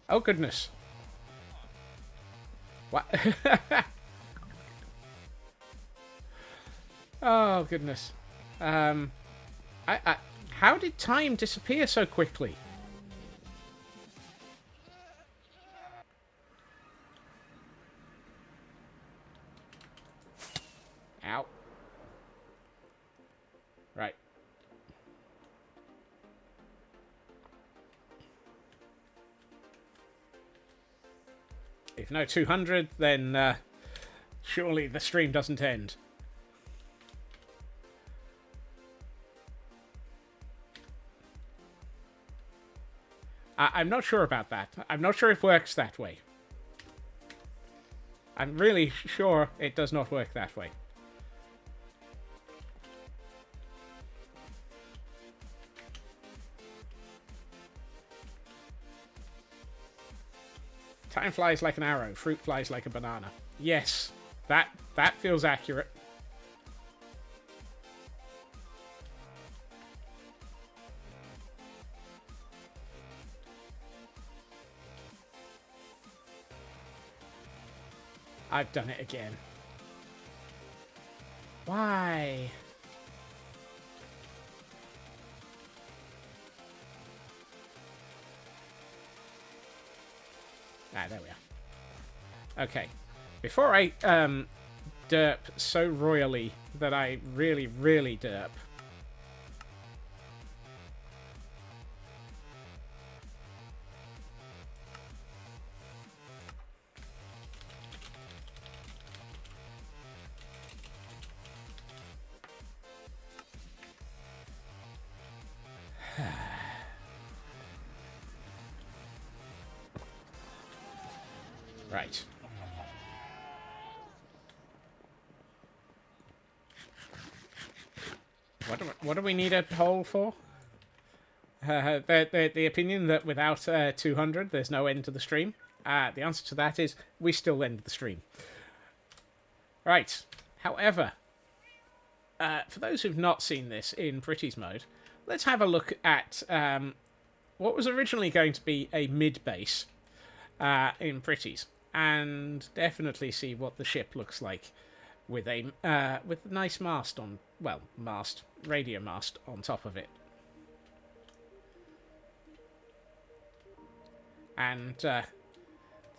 [SPEAKER 3] Oh, goodness. What? Oh, goodness. How did time disappear so quickly? Ow. Right. If no 200, then surely the stream doesn't end. I'm not sure about that. I'm not sure it works that way. I'm really sure it does not work that way. Time flies like an arrow, fruit flies like a banana. Yes, that feels accurate. I've done it again. Why? Ah, there we are. Okay. Before I derp so royally that I really, really derp. Right. What do we need a hole for? The opinion that without 200 there's no end to the stream. The answer to that is we still end the stream. Right. However, for those who've not seen this in Pretty's mode, let's have a look at what was originally going to be a mid-base in Pretty's, and definitely see what the ship looks like with a nice mast on, well, radio mast on top of it. And the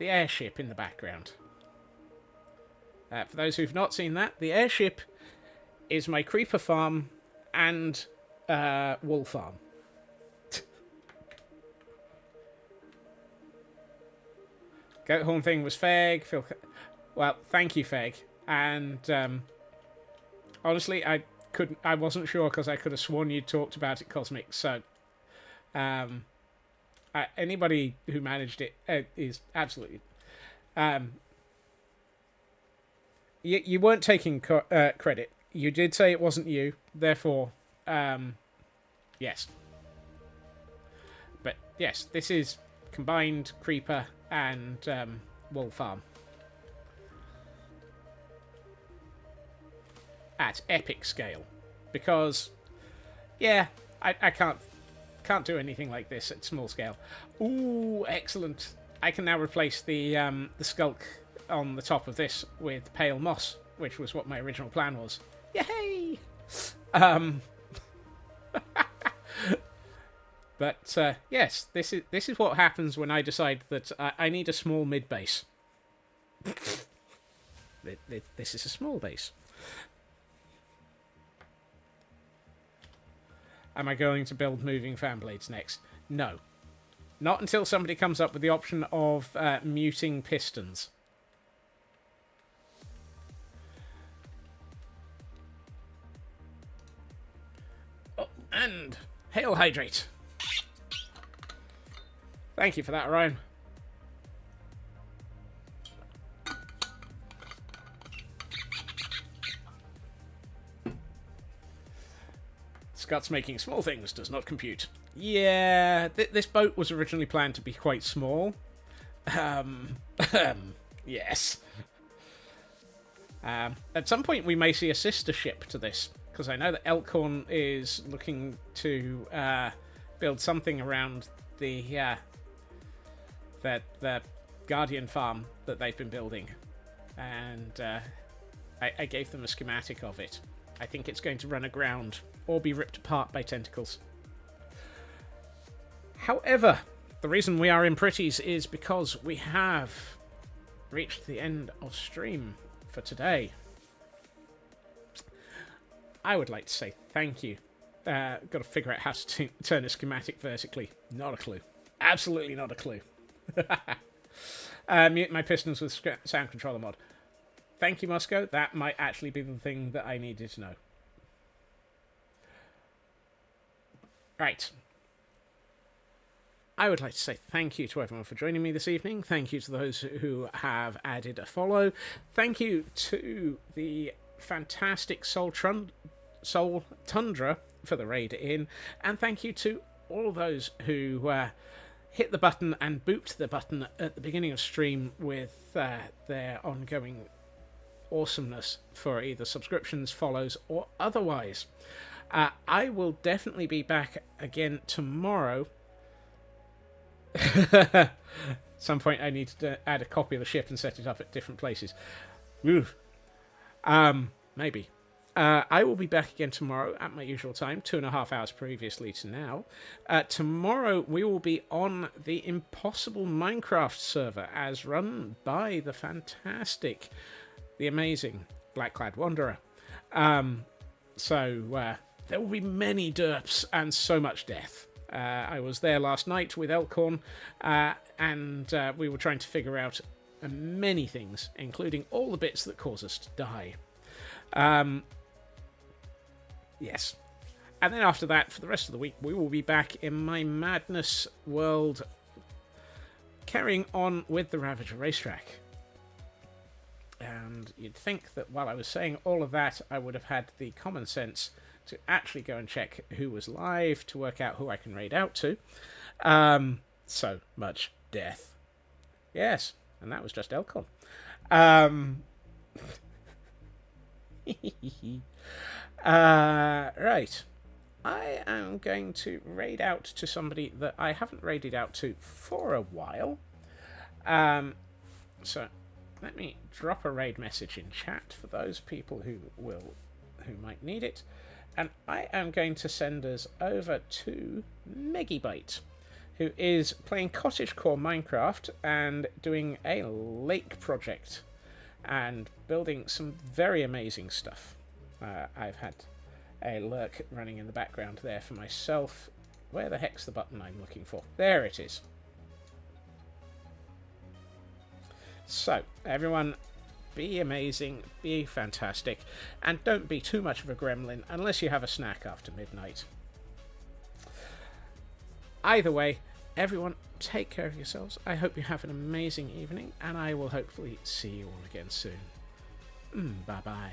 [SPEAKER 3] airship in the background. For those who've not seen that, the airship is my creeper farm and wool farm. Goat horn thing was Feg. Well, thank you, Feg. And honestly, I wasn't sure because I could have sworn you talked about it, Cosmic. So, anybody who managed it is absolutely. You weren't taking credit. You did say it wasn't you. Therefore, yes. But yes, this is combined creeper and wool farm at epic scale, because yeah, I can't do anything like this at small scale. Ooh, excellent! I can now replace the skulk on the top of this with pale moss, which was what my original plan was. Yay! But yes, this is what happens when I decide that I need a small mid base. This is a small base. Am I going to build moving fan blades next? No. Not until somebody comes up with the option of muting pistons. Oh, and hail hydrate. Thank you for that, Ryan. Scott's making small things does not compute. Yeah, this boat was originally planned to be quite small. Yes. At some point we may see a sister ship to this, because I know that Elkhorn is looking to build something around the Guardian farm that they've been building, and I gave them a schematic of it. I think it's going to run aground or be ripped apart by tentacles. However, the reason we are in Pretties is because we have reached the end of stream for today. I would like to say thank you. Got to figure out how to turn a schematic vertically. Not a clue. Absolutely not a clue. Mute my pistons with sound controller mod. Thank you, Moscow. That might actually be the thing that I needed to know. Right. I would like to say thank you to everyone for joining me this evening. Thank you to those who have added a follow. Thank you to the fantastic Soul Tundra for the raid in. And thank you to all those who hit the button and booped the button at the beginning of stream with their ongoing awesomeness for either subscriptions, follows, or otherwise. I will definitely be back again tomorrow. Some point I need to add a copy of the ship and set it up at different places. Maybe. I will be back again tomorrow at my usual time, 2.5 hours previously to now. Tomorrow we will be on the Impossible Minecraft server as run by the fantastic, the amazing Blackclad Wanderer. So there will be many derps and so much death. I was there last night with Elkhorn, and we were trying to figure out many things, including all the bits that cause us to die. Yes. And then after that, for the rest of the week, we will be back in my Madness world, carrying on with the Ravager racetrack. And you'd think that while I was saying all of that, I would have had the common sense to actually go and check who was live to work out who I can raid out to. So much death. Yes, and that was just Elkhorn. Right. I am going to raid out to somebody that I haven't raided out to for a while. So let me drop a raid message in chat for those people who might need it. And I am going to send us over to Megabyte, who is playing Cottagecore Minecraft and doing a lake project and building some very amazing stuff. I've had a lurk running in the background there for myself. Where the heck's the button I'm looking for? There it is. So, everyone, be amazing, be fantastic, and don't be too much of a gremlin unless you have a snack after midnight. Either way, everyone, take care of yourselves. I hope you have an amazing evening, and I will hopefully see you all again soon. Bye-bye.